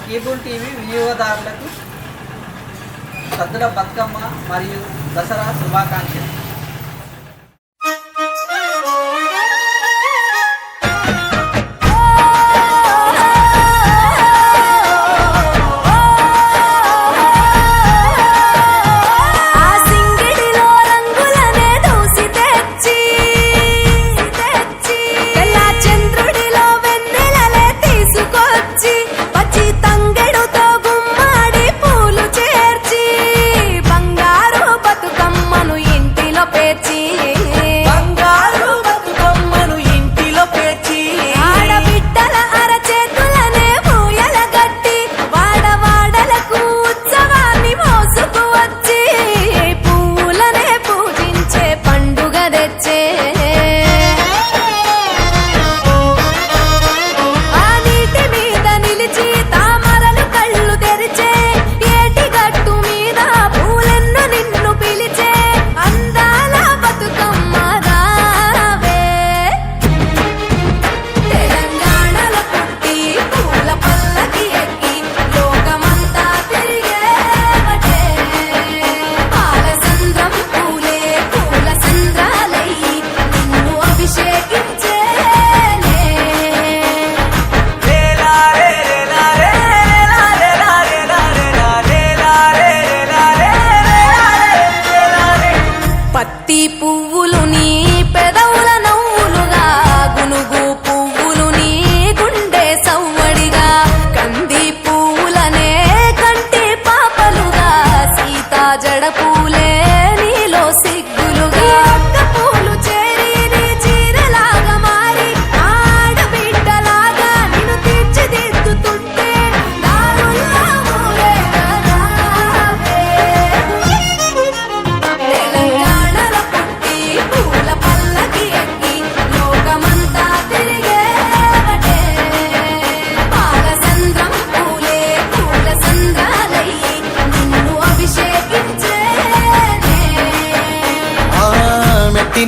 Cable TV వినియోగదారులకు సద్దుల బతుకమ్మ మరియు దసరా శుభాకాంక్షలు.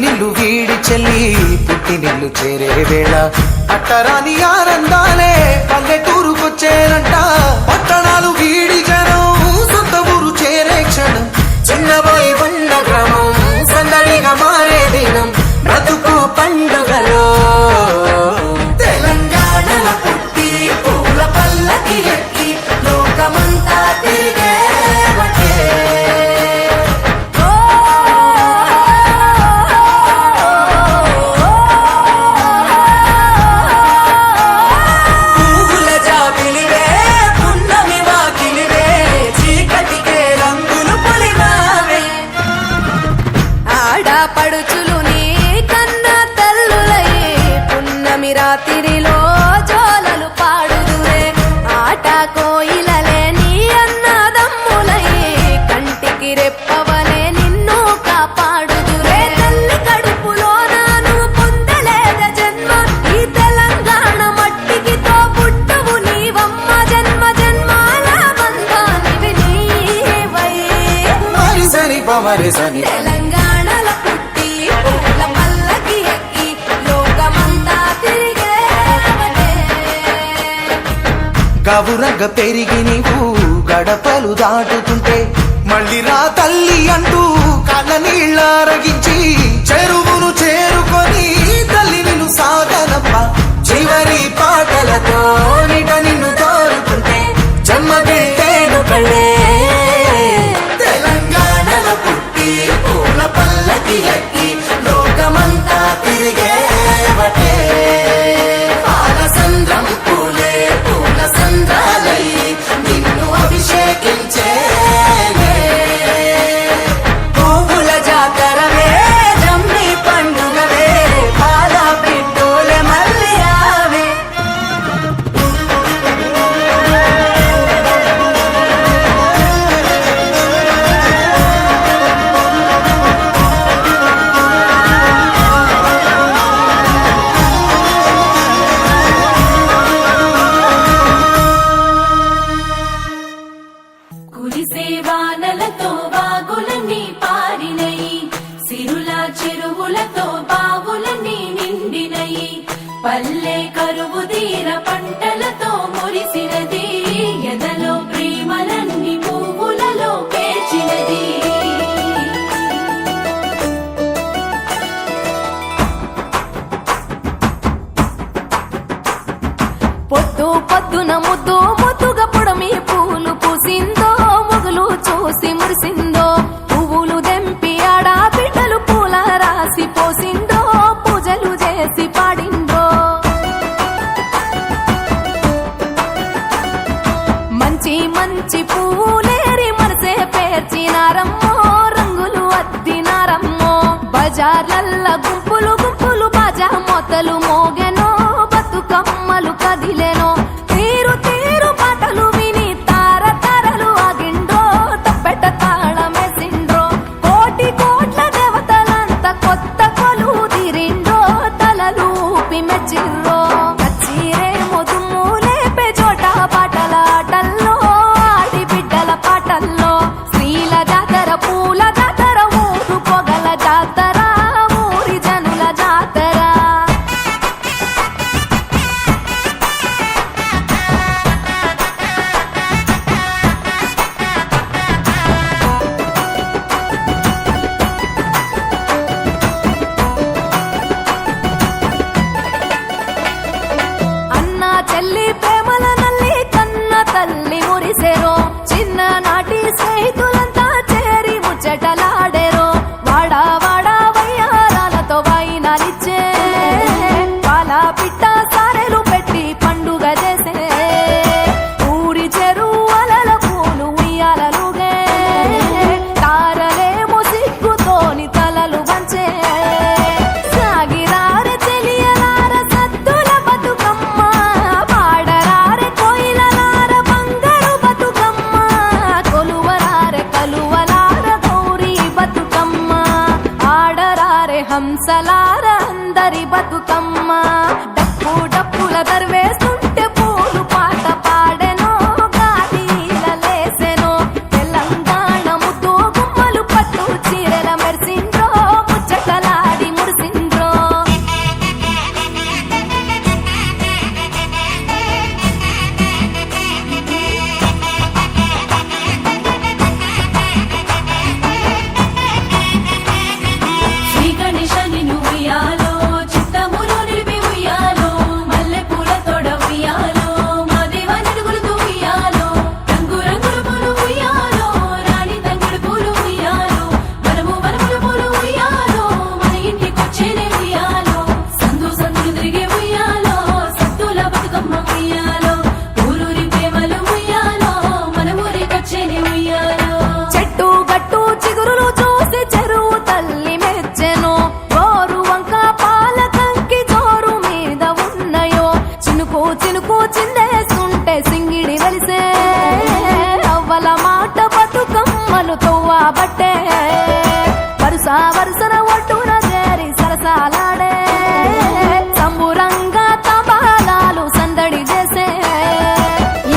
నిల్లు వీడి చెల్లి పుట్టినిల్లు చేరే వేళ అట్టరాని ఆనందాలే పల్లెటూరుకొచ్చేనంట. పట్టణాలు వీడి జనం సొంత ఊరు చేరే క్షణం, చిన్నబోయి ఉన్న గ్రామం సందడిగా మారే దినం, బ్రతుకు పండుగలో తెలంగాణ పుట్టి పూల పల్లకి ఎక్కి లోకమంతా తిరిగే పడుచులు నీ కన్నా తల్లులై పున్నమి రాత్రిలో జోలలు పాడుదురే, ఆట కోయిలలే నీ అన్నదమ్ములై కంటికి రెప్పవలే నిన్ను కాపాడుదురే. తల్లి కడుపులో నాను పొందలేద జన్మ, ఈ తెలంగాణ మట్టికి తో పుట్టవు నీవమ్మ, జన్మ జన్మాల బంధానివి నీవై. సరి పవరి సరి తెలంగాణలో పుట్టి పూల పల్లకి ఎక్కి లోకమంతా తిరిగేవటే. గవురగ పెరిగి నీవు గడపలు దాటుతుంటే మళ్ళీ రా తల్లి అంటూ కళ్ళ నీళ్ళరగించి చెరువును చేరుకొని తల్లి నిన్ను సాగనప్ప చివరి పాటలతో నిట నిన్ను తోరుతుంటే జన్మదిట్టేను కళ్ళే. తెలంగాణలో పుట్టి పూల పల్లకి ఎక్కి లోకమంతా తిరిగేవటే. పాలసంద్రం పూలే పూల సంద్రాలై నిన్ను అభిషేకించే పువ్వుల జాతరవే జమ్మి పండుగవే పాల పిట్టోలే మళ్ళీ ఆవే. పుడమి పూలు పూసిందో మొగులు చూసి మురిసిందో పువ్వులు దెంపి ఆడా బిడ్డలు పూల రాసి పోసిందో పూజలు చేసి పాడిందో మంచి మంచి పూలేరి మనసే పేర్చినారమ్మో రంగులు అద్దినారమ్మో బజార్లల్ల గుంపులు గుంపులు బాజా మొతలు మోగెనో బతుకమ్మలు కదిలెనో తీరు తీరు పాటలు విని తార తారలు ఆగిండ్రో తప్పెట తాళమేసిండ్రో కోటి కోట్ల దేవతలంత కొత్త కొలు తీరిండ్రో తలలు ఊపి మెచ్చిర్రో కచ్చిరేమో దుమ్ము లేపే చోట పాటల ఆటల్లో ఆడి బిడ్డల పాటల్లో స్త్రీల జాతర పూల జాతర ఊరు పొగల జాతర ఊరి జనుల జాతర అన్న చెల్లి ప్రేమల నల్లి కన్న తల్లి మురిసెరో చిన్ననాటి స్నేహితులంతా చేరి ముచ్చటలాడెరో వాడా వాడా వయ్యారాలతో వైనాలిచ్చే పాల పిట్ట సారెలు పెట్టి పండుగ చేసే ఊరి చెరువల పూలు ఉయ్యాలలుగే తారలేమో సిగ్గుతోని తలలు వంచే సాగిరారె తెలియలార సద్దుల బతుకమ్మ పాడరారె కోయిలలార బంగారు బతుకమ్మ కొలువరారె కలువలార గౌరీ బతుకమ్మ ఆడరారె హంసలార అందరి బతుకమ్మ డప్పు డప్పుల దర్వేస్తుంటే పూలు పాట పాడెనో గాలిలలేసెనో తెలంగాణ ముద్దు గుమ్మలు పట్టు చీరెల మెరిసిండ్రో ముచ్చటలాడి మురిసిండ్రో శ్రీ గణేశని ఉయ్యాలో చిత్తములు నిలిపి ఉయ్యాలో మల్లె పూల తోడ ఉయ్యాలో మా దేవ నడుగులతో ఉయ్యాలో రంగు రంగుల పూలు ఉయ్యాలో రాణి తంగుడు పూలు ఉయ్యాలో వనముల పూలు ఉయ్యాలో మన ఇంటికొచ్చేనే ఉయ్యాలో సందు సందులు తిరిగే ఉయ్యాలో సత్తుల బతుకమ్మ ఉయ్యాలో ఊరూరి ప్రేమలు ఉయ్యాలో మన ఊరికొచ్చేనే ఉయ్యాలో చెట్టు గట్టు చిగురులు చూసి చెరువు తల్లి మెచ్చెను గోరు వంక పాల కంకి జోరు మీద ఉన్నయో చినుకు చినుకు చిందేస్తుంటే సింగిడి వెలిసే అవ్వల మాట బతుకమ్మలు తవ్వబట్టే వరుస వరుసన ఒడ్డున చేరి సరసాలాడే సంబురంగా తబాలాలు సందడి చేసే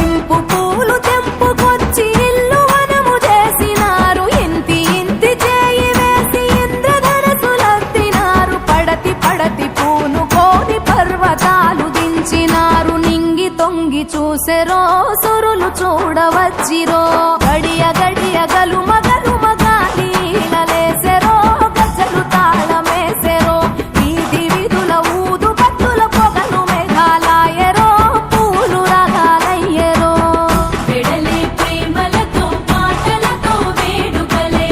ఇంపు పూలు తెంపుకొచ్చి ఇల్లు వనము చేసినారు ఇంతి ఇంతి చేయి వేసి ఇంద్రధనసులత్తినారు పడతి పడతి పూను కోని పర్వతాలు దించినారు నింగి తొంగి చూసెరో సురులు చూడవచ్చిరో గడియ గడియ గలుమ గలుమ గాలిలలేసెరో గజ్జలు తాళమేసెరో వీధి వీధుల ఊదు పట్టుల పొగలు మేఘాలాయరో పూలు రాగాలయ్యరో వెడలే ప్రేమలతో పాటలతో వేడుకలే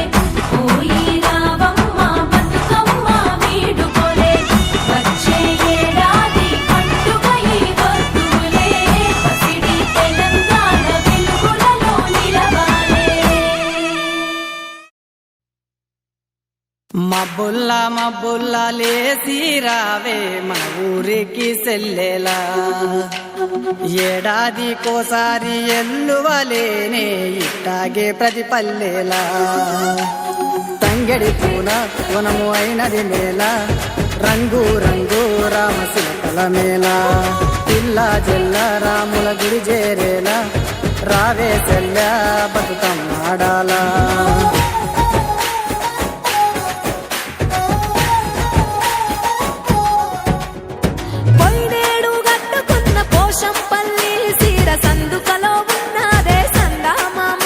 ఓయి రావమ్మ బతుకమ్మ వీడుకోలే వచ్చే ఏడాది పండుగ ఈ వద్దులే పసిడి తెలంగాణ వెలుగులలో నిలవాలే మబ్బుల్లా లేసి రావే మన ఊరికి సెల్లెలా ఏడాదికోసారి ఎల్లువలేనే ఇట్టాగే ప్రతి పల్లెలా తంగడి పూల వనము అయినది మేళ రంగు రంగు రామశిల్పల మేళ పిల్ల జల్ల రాముల గుడి చేరేలా రావే సెల్ల బతుకమ్మాడాలా పొయ్యినేడు గట్టుకున్న పోషంపల్లి సీర సందుకలో ఉన్నదే సందామామ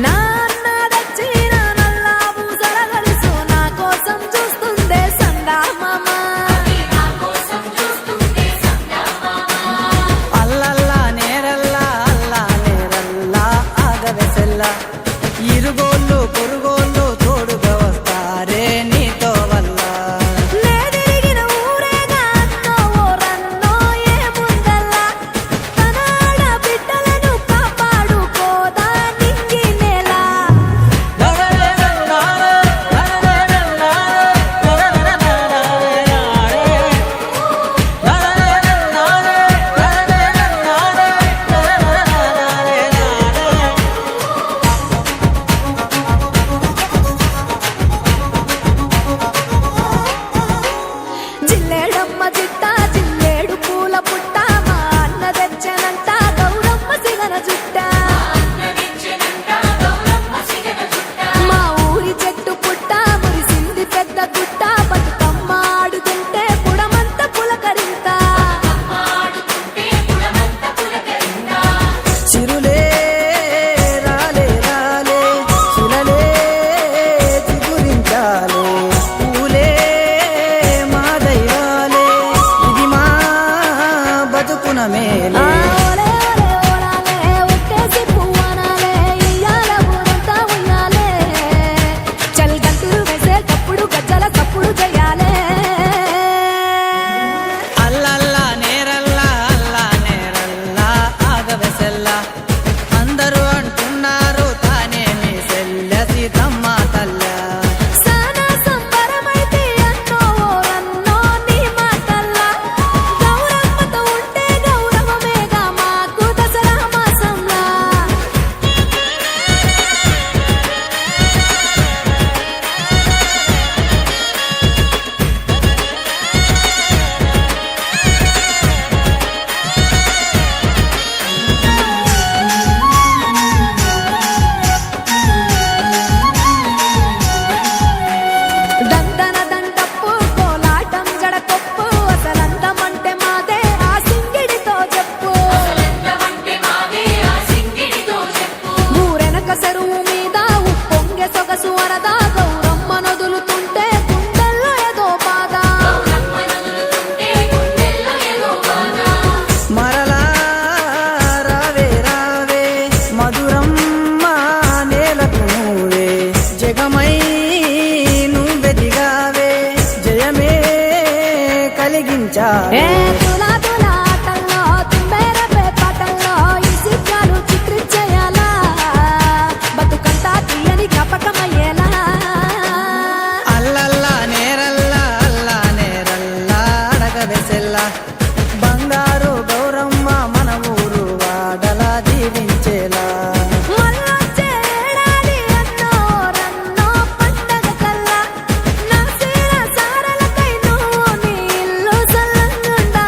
నా అన్న దచ్చిన నల్లా పూసల గలుసు నా కోసం చూస్తుందే సందామామ సెల్ల ఇరుగోళ్ళు పొరుగోళ్ళు తోడుగా వస్తారే నీతో వల్ల నేదిరిగిన ఊరేగా అన్నో ఓరన్నో ఏముందల్లా తనాడ బిడ్డలను కాపాడుకోదా నింగి నేల జిల్లేడమ్మ జిట్ట జిల్లేడు పూల పుట్ట మా అన్న తెచ్చనంట గౌరమ్మ సిగన జుట్ట మా ఊరి చెట్టు పుట్ట మురిసింది పెద్ద గుట్ట బతుకమ్మ ఆడుతుంటే పుడమంత పులకరింత చిరులే రాలే రాలే శిలలే చిగురించాలే పూలే మా దైవాలే ఇది మా బతుకున మేలే ఓలే ఓలే ఓలాలే ఒట్టేసి పువ్వనాలే ఇయ్యాల ఊరంతా ఉయ్యాలే చల్ గంతులు వేసేటప్పుడు గజ్జల తప్పుడు చేయాలే అల్లల్లా నేరల్లా అల్లా నేరల్లా ఆగవెసెల్లా అందరూ అంటున్నారు తానే మీ సెల్ల సీతమ్మ తల్ల సానా సంబరమైతే అన్నో ఓరన్నో నీ మాటల్లా గౌరమ్మతో ఉంటే గౌరవమేగా మాకు దసరా మాసంలా దండన దండప్పు కోలాటం జడకొప్పు అసలంతమంటే మాదే ఆ సింగిడితో చెప్పు ఊరెనక చెరువు మీద ఉప్పొంగె సొగసు వరద గౌరమ్మ నదులుతుంటే గుండెల్లో ఏదో బాధ మరలా రావే రావే మధురమ్మ నేలకు నువ్వే జగమై నువ్వెదిగావే జయమే కలిగించా ఏ తులా తులా ఆటల్లో తుంబేరపే పాటల్లో ఈ చిత్రాలు చిత్రించేయాలా బతుకంతా తీయని జ్ఞాపకమయ్యేలా అల్లల్లా నేరల్లా అల్లా నేరల్లా అడగవెసెల్లా బంగారు గౌరమ్మ మన ఊరు వాడలా దీవించేలా మళ్ళొచ్చే ఏడాది అన్నో రన్నో పండగ కల్లా నా సీర సారలకై నువ్వు నీ ఇల్లు సల్లంగుండాలా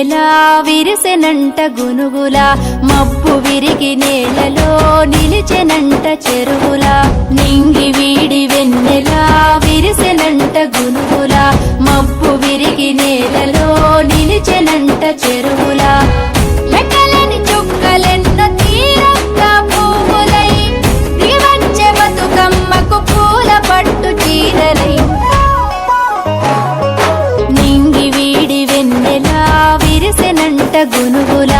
వెన్నెలా విరిసెనంట గునుగుల మబ్బు విరిగి నేలలో నిలిచెనంట చెరువుల నింగి వీడి వెన్నెలా విరిసెనంట గునుగుల మబ్బు విరిగి నేలలో నిలిచెనంట చెరువుల లెక్కలేని చుక్కలెన్నో తీరంగా పువ్వులై దిగివచ్చే బతుకమ్మకు పూల పట్టు చీరలై నింగి వీడి వెన్నెలా విరిసెనంట గునుగుల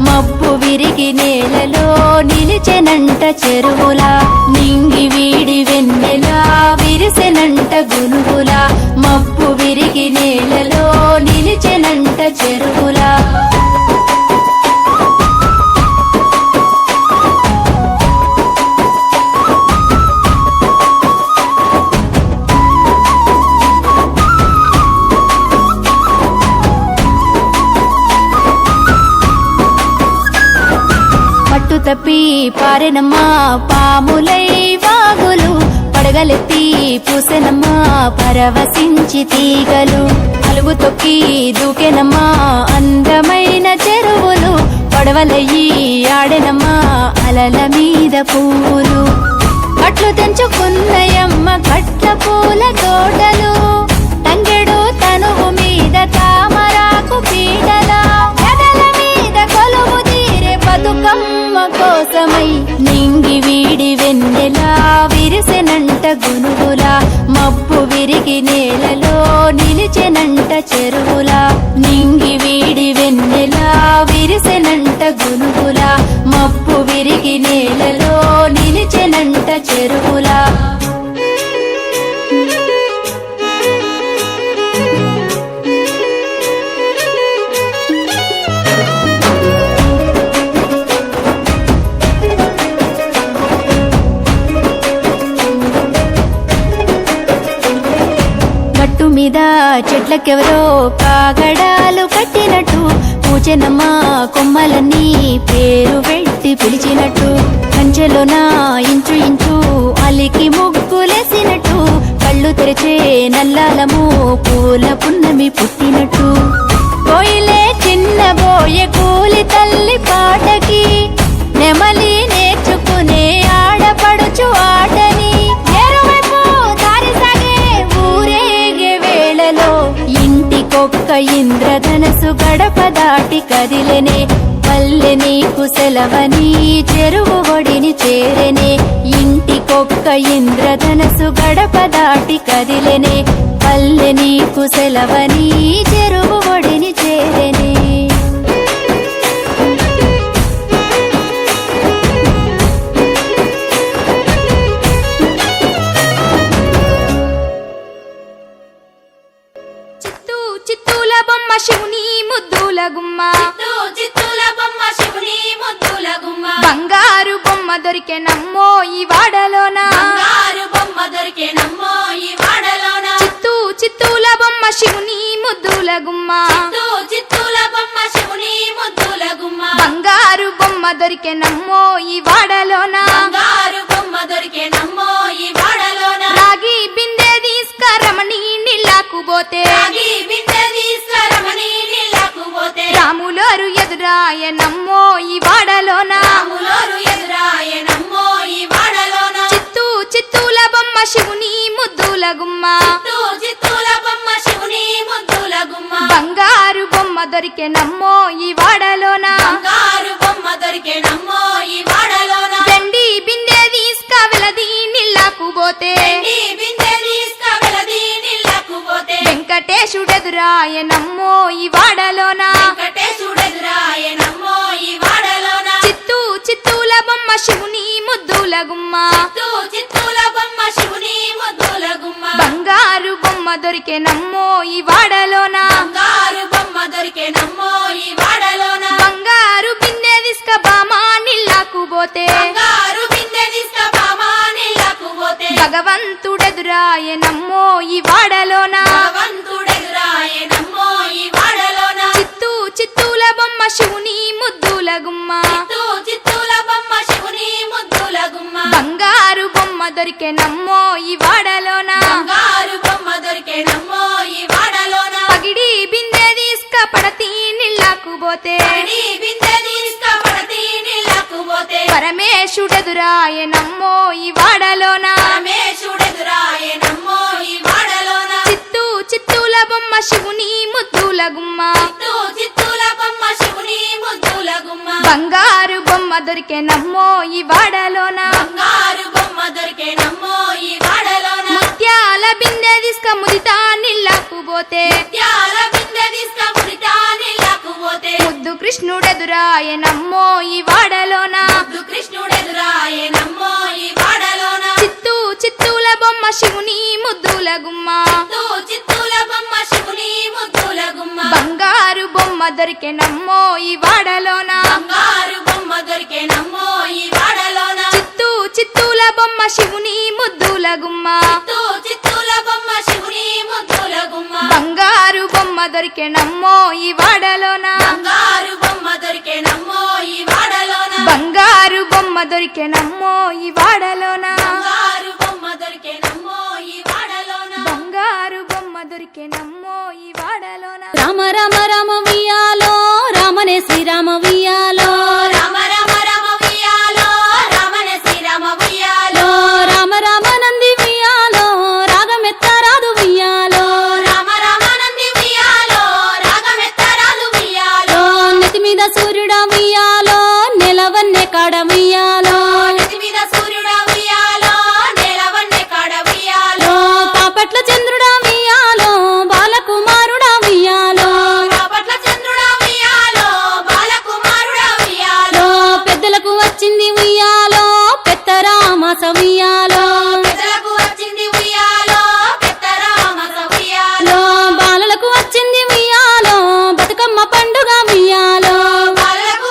మబ్బు విరిగి నేలలో నిలిచెనంట చెరువుల నింగి వీడి వెన్నెలా విరిసెనంట గునుగుల మబ్బు విరిగి నేలలో నిలిచెనంట చెరువుల పట్టు తప్పి పారెనమ్మా పాములై వాగులు పడగలెత్తి పూసెనమ్మా పరవశించి తీగలు అలుగు తొక్కి దూకెనమ్మా అందమైన చెరువులు పడవలయ్యి ఆడెనమ్మా అలల మీద పువ్వులు కట్లు తెంచుకున్నయమ్మ కట్ల పూల తోటలు తంగెడు తనువు మీద తామరాకు పీటల ఎదల మీద కొలువు తీరే బతుకమ్మ కోసమై నింగి వీడి వెన్నెలా విరిసెనంట గునుగుల మబ్బు విరిగి నేలలో నిలిచెనంట చెరువుల నింగి వీడి వెన్నెలా విరిసెనంట గునుగుల మబ్బు విరిగి నేలలో నిలిచెనంట చెరువుల గట్టు మీద చెట్లకెవరో కాగడాలు కట్టినట్టు పూచెనమ్మ కొమ్మలన్నీ పేరు పెట్టి పిలిచినట్టు కంచెలోన ఇంచు ఇంచు అలికి ముగ్గులేసినట్టు కళ్ళు తెరిచే నల్లాలము పూల పున్నమి పుట్టినట్టు కోయిలే చిన్నబోయే కూలి తల్లి పాటకి నెమలి నేర్చుకునే ఆడపడుచు ఆటని ఎరువైపు దారి సాగే ఊరేగే వేళలో ఇంటికొక్క ఇంద్రధనసు గడప దాటి కదిలెనే పల్లె నీకు సెలవని చెరువు ఒడిని చేరెనే ఇంటికొక్క ఇంద్రధనసు గడప దాటి కదిలెనే పల్లె నీకు సెలవని చెరువు ఒడిని చేరెనే చిత్తూల బొమ్మ శివుని ముద్దుల గుమ్మ చిత్తూల బొమ్మ శివుని ముద్దుల గుమ్మ బంగారు బొమ్మ దొరికే నమ్మో ఈ వాడలోన బంగారు బొమ్మ దొరికే నమ్మో ఈ వాడలోన చిత్తూల బొమ్మ శివుని ముద్దుల గుమ్మ చిత్తూల బొమ్మ శివుని ముద్దుల గుమ్మ బంగారు బొమ్మ దొరికే నమ్మో ఈ వాడలోన బంగారు బొమ్మ దొరికే నమ్మో ఈ వాడలోన రాగి బిందె తీసుకరమణి నీళ్ళకు పోతే రాగి బిందె తీసుకురమని నీళ్ళకు పోతే రాములోరు ఎదురాయ నమ్మో ఈ వాడలోన రాములోరు ఎదురాయ నమ్మో ఈ వాడలోన చిత్తూల బొమ్మ శివుని ముద్దుల గుమ్మ చిత్తూల బొమ్మ శివుని ముద్దుల గుమ్మ బంగారు బొమ్మ దొరికే నమ్మో ఈ వాడలోన బంగారు బొమ్మ దొరికే నమ్మో ఈ వాడలోన వెండి బిందె తీసుకవెలది నీళ్ళకు పోతే ఈ బిందె తీసుకువెలది నీళ్ళకు పోతే వెంకటేశుడెదురాయ నమ్మో ఈ వాడలోన వెంకటేశుడెదురాయ నమ్మో ఈ వాడలోన చిత్తూల బొమ్మ శివుని ముద్దుల గుమ్మ చిత్తూల బొమ్మ శివుని ముద్దుల గుమ్మ బంగారు బొమ్మ దొరికే నమ్మో ఈ వాడలోన బంగారు బొమ్మ దొరికే నమ్మో ఈ వాడలోన బంగారు బిందె తీసుక బామా నీళ్ళకు పోతే బంగారు బిందె తీసుకువా నీళ్ళకు పోతే భగవంతుడెదురాయ నమ్మో ఈ వాడలోన భగవంతుడెదురాయ నమ్మో ఈ వాడలోన చిత్తూల బొమ్మ శివుని ముద్దుల గుమ్మ చిత్తూల బొమ్మ శివుని ముద్దుల గుమ్మ బంగారు బొమ్మ దొరికే నమ్మో ఈ వాడలోన బంగారు బొమ్మ దొరికే నమ్మో ఈ వాడలోన పగిడి బిందె పరమేశుడెదురాయనమ్మో ఈ వాడలోన పరమేశుడెదురాయనమ్మో ఈ వాడలోన చిత్తూల బొమ్మ శివుని ముద్దుల గుమ్మ చిత్తూల బొమ్మ శివుని ముద్దుల గుమ్మ బంగారు బొమ్మ దొరికెనమ్మో ఈ వాడలోన బంగారు బొమ్మ దొరికేనమ్మో ఈ వాడలోన ముత్యాల బిందె తీసుక ముదితా నీళ్ళకు పోతే త్యాల బిందె తీసుకుడితా నీళ్ళకు పోతే ముద్దు కృష్ణుడెదురాయనమ్మో ఈ వాడలోన కృష్ణుడెదురాయనమ్మో ఈ వాడలోన చిత్తూల బొమ్మ శివుని ముద్దుల గుమ్మ చిత్తూల బొమ్మ శివుని ముద్దుల గుమ్మ బంగారు బొమ్మ దొరికెనమ్మో ఈ వాడలోన బంగారు బొమ్మ దొరికేనమ్మో ఈ వాడలోన చిత్తూల బొమ్మ శివుని ముద్దుల గుమ్మ చిత్తూల బొమ్మ శివుని ముద్దుల గుమ్మ బంగారు బొమ్మ దొరికెనమ్మో ఈ వాడలోన బంగారు బొమ్మ దొరికేనమ్మో ఈ వాడలోన బంగారు బొమ్మ దొరికెనమ్మో ఈ వాడలోన బంగారు బొమ్మ దొరికేనమ్మో ఈ వాడలోన బంగారు బొమ్మ దొరికెనమ్మో ఈ వాడలోన రామ రామ రామ వియాలో రామనే శ్రీరామ వియాలో రామ రామ రామ వియాలో రామన శ్రీరామ వియాలో రామ రామ నంది వియాలో రాగమెత్తరాదు వియాలో రామ రామ నంది వియాలో రాగమెత్తరాలు వియాలో నెత్తి మీద సూర్యుడ వియాలో నెలవన్నె కాడ వియాలో నెత్తి మీద సూర్యుడ వియాలో నేలవన్నె కాడ వియాలో పాపట్ల చంద్రుడ వియాలో బాలకుమారుడ వియాలో పట్ల చంద్రుడ వియాలో బాలకుమారుడ వియాలో పెద్దలకు వచ్చింది వియాలో పెత్తరామాస వియాలో పెద్దలకు వచ్చింది వియాలో పెద్దరామస వియాలో బాలలకు వచ్చింది వియాలో బతుకమ్మ పండుగ వియాలో బాలకు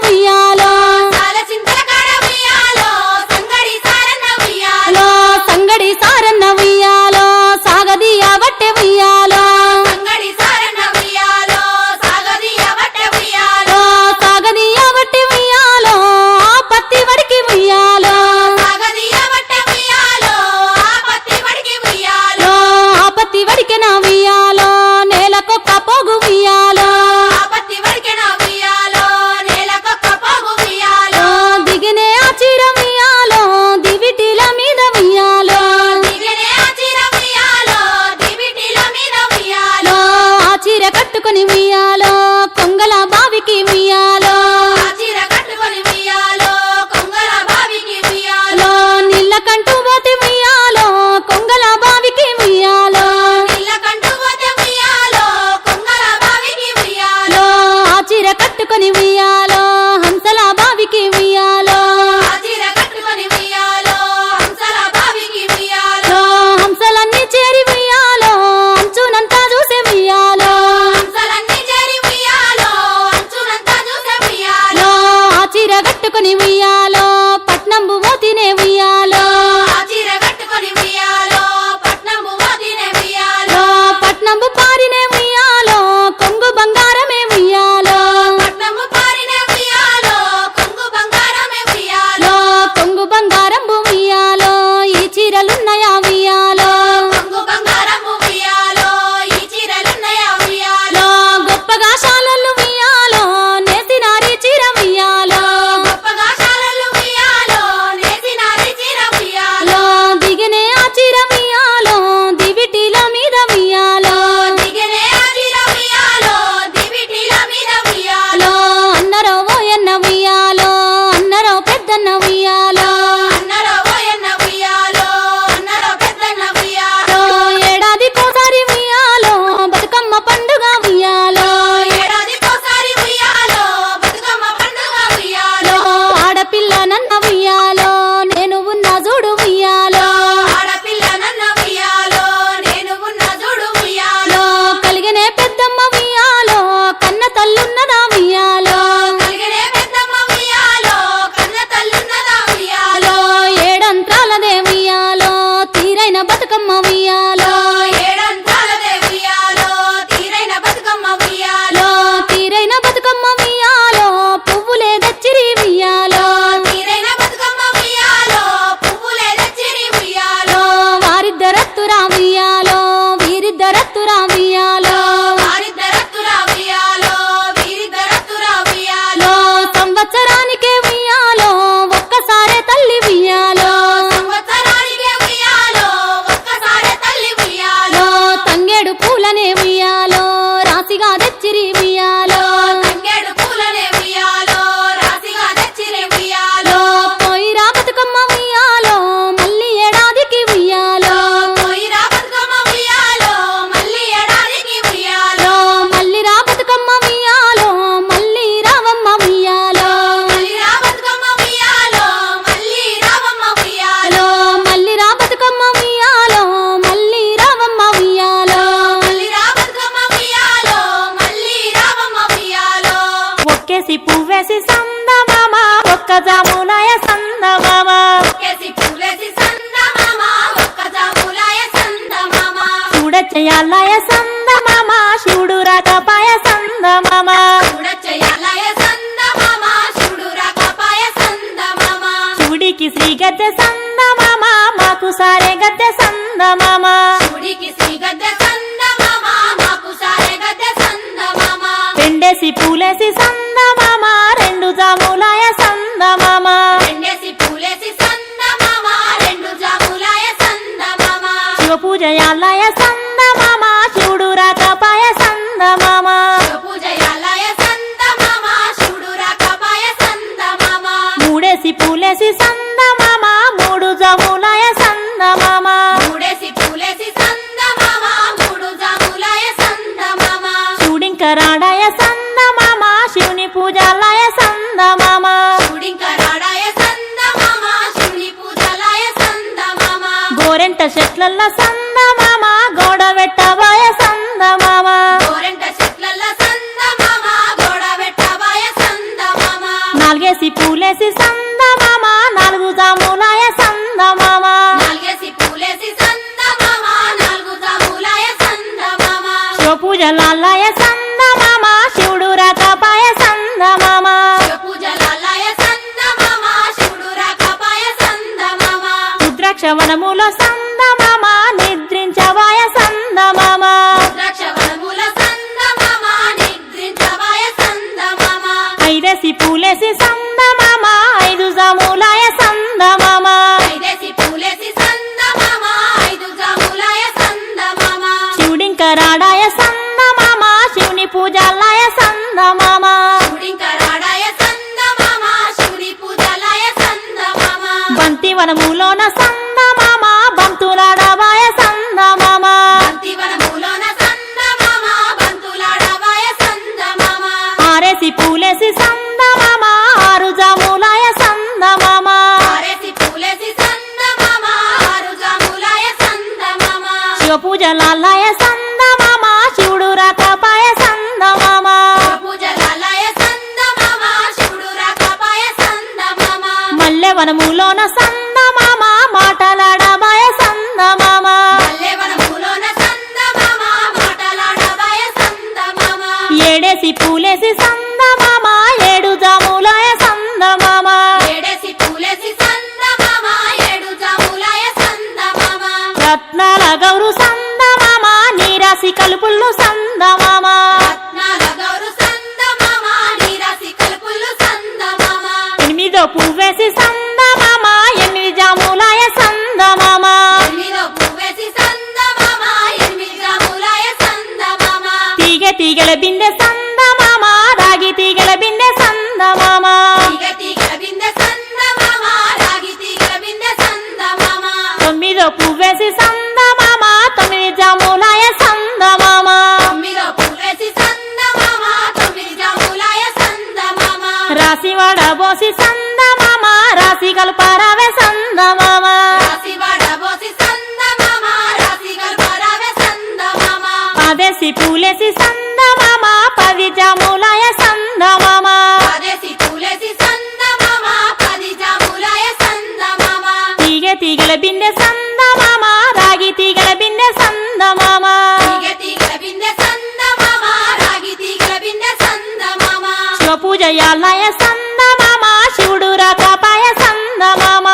ఉయ్యాలో సాల చింతల కాడ ఉయ్యాలో సంగడి సారన్న ఉయ్యాలో సంగడి సారన్న ఉయ్యాలో సాగదీయ బట్టె ఉయ్యాలో సంగడి సారన్న ఉయ్యాలో సాగదీయ బట్టె ఉయ్యాలో సాగదీయ బట్టె ఉయ్యాలో ఆ పత్తి వడికి ఉయ్యాలో సాగదీయ బట్టె ఉయ్యాలో ఆ పత్తి వడికి ఉయ్యాలో ఆ పత్తి వడికి నా ఉయ్యాలో నేలకొక్క పోగు ఉయ్యాలో ఆ పత్తి వడికి నా ఉయ్యాలో నేలకొక్క పోగు ఉయ్యాలో దిగినే ఆ చీర ఉయ్యాలో దివిటిల మీద ఉయ్యాలో దిగనే ఆ చీర ఉయ్యాలో దివిటిల మీద ఉయ్యాలో ఆ చీర కట్టుకొని ఉయ్యాలో కొంగల బావికి ఉయ్యాలో ఆ చీర కట్టుకొని ఉయ్యాలో కొంగల బావికి ఉయ్యాలో నీళ్ళ కంటూ పోతే ఉయ్యాలో కొంగల బావికి ఉయ్యాలో నీళ్ళ కంటూ పోతే ఉయ్యాలో కొంగల బావికి ఉయ్యాలో ఆ చీర కట్టుకొని ఉయ్యాలో హంసల బావికి ఉయ్యాలో ఆ చీర కట్టుకొని ఉయ్యాలో హంసల బావికి ఉయ్యాలో హంసలన్నీ చేరి ఉయ్యాలో అంచునంతా చూసే ఉయ్యాలో హంసలన్నీ చేరి ఉయ్యాలో అంచునంతా చూసే ఉయ్యాలో ఆ చీర కట్టుకొని ఉయ్యాలో పట్నంబు మోతినే ఉయ్యాలో ఆ చీర కట్టుకొని ఉయ్యాలో పట్నంబు మోతినే ఉయ్యాలో పట్నంబు పారినే ఉయ్యాలో కొంగు బంగారమే ఉయ్యాలో పట్నము పారినే ఉయ్యాలో కొంగు బంగారమే ఉయ్యాలో కొంగు బంగారంబు ఉయ్యాలో ఈ చీరలున్నయా ఉయ్యాలో కొంగు బంగారము ఉయ్యాలో ఈ చీరలున్నయా ఉయ్యాలో గొప్పగా శాలలు ఉయ్యాలో నేసినారి చీర ఉయ్యాలో గొప్పగా శాలలు ఉయ్యాలో నేసినారి చీర ఉయ్యాలో దిగినే ఆ చీర ఉయ్యాలో దివిటిల మీద ఉయ్యాలో దిగనే ఆ చీర ఉయ్యాలో దివిటిల మీద ఉయ్యాలో అన్నరో ఓయన్న ఉయ్యాలో అన్నరో పెద్దన్న ఉయ్యాలో అన్నరో ఓయన్న ఉయ్యాలో అన్నరో పెద్దన్న ఉయ్యాలో ఏడాదికోసారి ఉయ్యాలో బతుకమ్మ పండుగ ఉయ్యాలో ఏడాదికోసారి ఉయ్యాలో బతుకమ్మ పండుగ ఉయ్యాలో ఆడపిల్ల నన్న ఉయ్యాలో నేను ఉన్న చూడు ఉయ్యాలో ఆడపిల్ల నన్న ఉయ్యాలో నేను ఉన్న చూడు ఉయ్యాలో కలిగినే పెద్దమ్మ ఉయ్యాలో కన్న తల్లున్నదా ఉయ్యాలో కలిగినే పెద్దమ్మ ఉయ్యాలో కన్న తల్లున్నదా ఉయ్యాలో ఏడంత్రాలదే ఉయ్యాలో తీరైన బతుకమ్మ ఉయ్యాలో ఏడంతాలదే ఉయ్యాలో తీరైన బతుకమ్మ ఉయ్యాలో తీరైన బతుకమ్మ ఉయ్యాలో పువ్వులే దచ్చిరి ఉయ్యాలో తీరైన బతుకమ్మ ఉయ్యాలో పువ్వులే తెచ్చిరి ఉయ్యాలో వారిద్దరత్తురా ఉయ్యాలో వీరిద్దరత్తురా ఉయ్యాలో వారిద్దరత్తురా ఉయ్యాలో వీరిద్దరత్తురా ఉయ్యాలో సంవత్సరానికే ఉయ్యాలో ఒక్కసారే తల్లి ఉయ్యాలో సంవత్సరానికే ఉయ్యాలో ఒక్కసారి తల్లి ఉయ్యాలో తంగేడు పూలనే ఉయ్యాలో రాశిగా తెచ్చిరి ఉయ్యాలో తంగేడు పూలనే ఉయ్యాలో రాశిగా తెచ్చిరి ఉయ్యాలో పోయిరా బతుకమ్మ ఉయ్యాలో మళ్ళీ ఏడాదికి ఉయ్యాలో పోయిరా బతుకమ్మ ఉయ్యాలో మళ్ళీ ఏడాదికి ఉయ్యాలో మళ్ళీ రా బతుకమ్మ ఉయ్యాలో మళ్ళీ రావమ్మ ఉయ్యాలో మళ్ళీ రా బతుకమ్మ ఉయ్యాలో మళ్ళీ రావమ్మ ఉయ్యాలో మళ్ళీ రా బతుకమ్మ ఉయ్యాలో మళ్ళీ రావమ్మ ఉయ్యాలో మళ్ళీ రా బతుకమ్మ ఉయ్యాలో మళ్ళీ రావమ్మ ఉయ్యాలో ఒక్కేసి పువ్వేసి సందమామ ఒక్క జాములాయ సందమామ కేసి పువ్వేసి సందమామ ఒక్క జాములాయ సందమామ చూడచ్చయాలయ సందమామ శివుడు రాకపాయ సందమామ చూడచ్చయాలయ సందమామ శివుడు రాకపాయ సందమామ శివుడికి శ్రీ గద్దె సందమామ మాకు సారే గద్దె సందమామ శివుడికి శ్రీ గద్దె సందమామ మాకు సారె గద్దె సందమామ పెండేసి పూలేసి సందమామ రెండు జాములాయ సందమామ రెండేసి పూలేసి సందమామ రెండు జాములాయ సందమామ శివ పూజయాలయ సందమామ శివుడు రాకపాయ సందమామ పూజయాలయ సందమామ శివుడు రాకపాయ సందమామ మూడేసి పూలేసి సందమామ మూడు జాములాయ సందమామ మూడేసి పూలేసి సందమామ మూడు జాములాయ సందమామ శివుడింక రాడాయ సందమామ శివుని పూజాలయ సందమామ శివుడింక రాడాయ సందమామ శివుని పూజలాయ సందమామ గోరెంట చెట్లల్ల సందమామ గోడ పెట్టబాయ సందమామ గోరెంట చెట్లల్ల సందమామ గోడ పెట్టబాయ సందమామ నాలుగేసి పూలేసి సందమామ నాలుగు జాములాయ సందమామ నాలుగేసి పూలేసి సందమామ నాలుగు జాములాయ సందమామ శివ పూజలాయ సందమామ శివుడు రాకపాయ సందమామ శివ పూజలాయ సందమామ శివుడు రాకపాయ సందమామ రుద్రాక్ష వనములో సందమామ నిద్రించవాయ సందమామ ద్రాక్షవనముల సందమామ నిద్రించవాయ సందమామ ఐదేసి పూలేసి సందమామ ఐదు జాములాయ సందమామ ఐదేసి పూలేసి సందమామ ఐదు జాములాయ సందమామ శివుడింకరాడాయ సందమామ శివుని పూజలాయ సందమామ శివుడింకరాడాయ సందమామ శివుని పూజలాయ సందమామ బంతి వనములోన సందమామ బంతులాడవాయ సందమామ బంతివనములోన సందమామ బంతులాడవాయ సందమామ ఆరేసి పూలేసి సందమామ ఆరు జాములాయ సందమామ ఆరేసి పూలేసి సందమామ ఆరు జాములాయ సందమామ శివ పూజలాయ సందమామ శివుడు రాకపాయ సందమామ పూజలాయ సందమామ శివుడు రాకపాయ సందమామ మల్లె వనములోన సందమామ మాటలాడవాయ సందమామ మల్లెవనములోన సందమామ మాటలాడవాయ సందమామ ఏడేసి పూలేసి సందమామ ఏడు జాములాయ సందమామ ఏడేసి పూలేసి సందమామ ఏడు జాములాయ సందమామ రత్నాల గౌరు సందమామ నీరాసి కలుపుళ్ళు సందమామ రత్నాల గౌరు సందమామ నీరాసి కలుపులు సందమామ ఎనిమిదో పువ్వేసి సందమామ ఎనిమిది జాములాయ సందమామ ఎనిమిదో పువ్వేసి సందమామ ఎనిమిది జాములాయ సందమామ తీగల బిందె సందమామ రాగి తీగల బిందె సందమామ తీగ తీగల బిందె సందమామ రాగి తీగల బిందె సందమామ తొమ్మిదో పువ్వేసి సందమామ తొమ్మిది జాములాయ సందమామ తొమ్మిదో పువ్వేసి సందమామ తొమ్మిది జాములాయ సందమామ రాసి వడబోసి సందమామ రాసి కల్పరావే సందమామ రాసి వడబోసి సందమామ రాసి గల్పరావే సందమామ పదేసి పూలేసి సందమామ పది జాములాయ సందమామ పదేసి పూలేసి సందమామ పది జాములాయ సందమామ తీగల బిందె సందమామ రాగి తీగల బిందె సందమామ తీగ తీగల బిందె సందమామ రాగి తీగల బిందె సందమామ శివ పూజయాలయ సందమామ శివుడు రాకపాయ సందమామ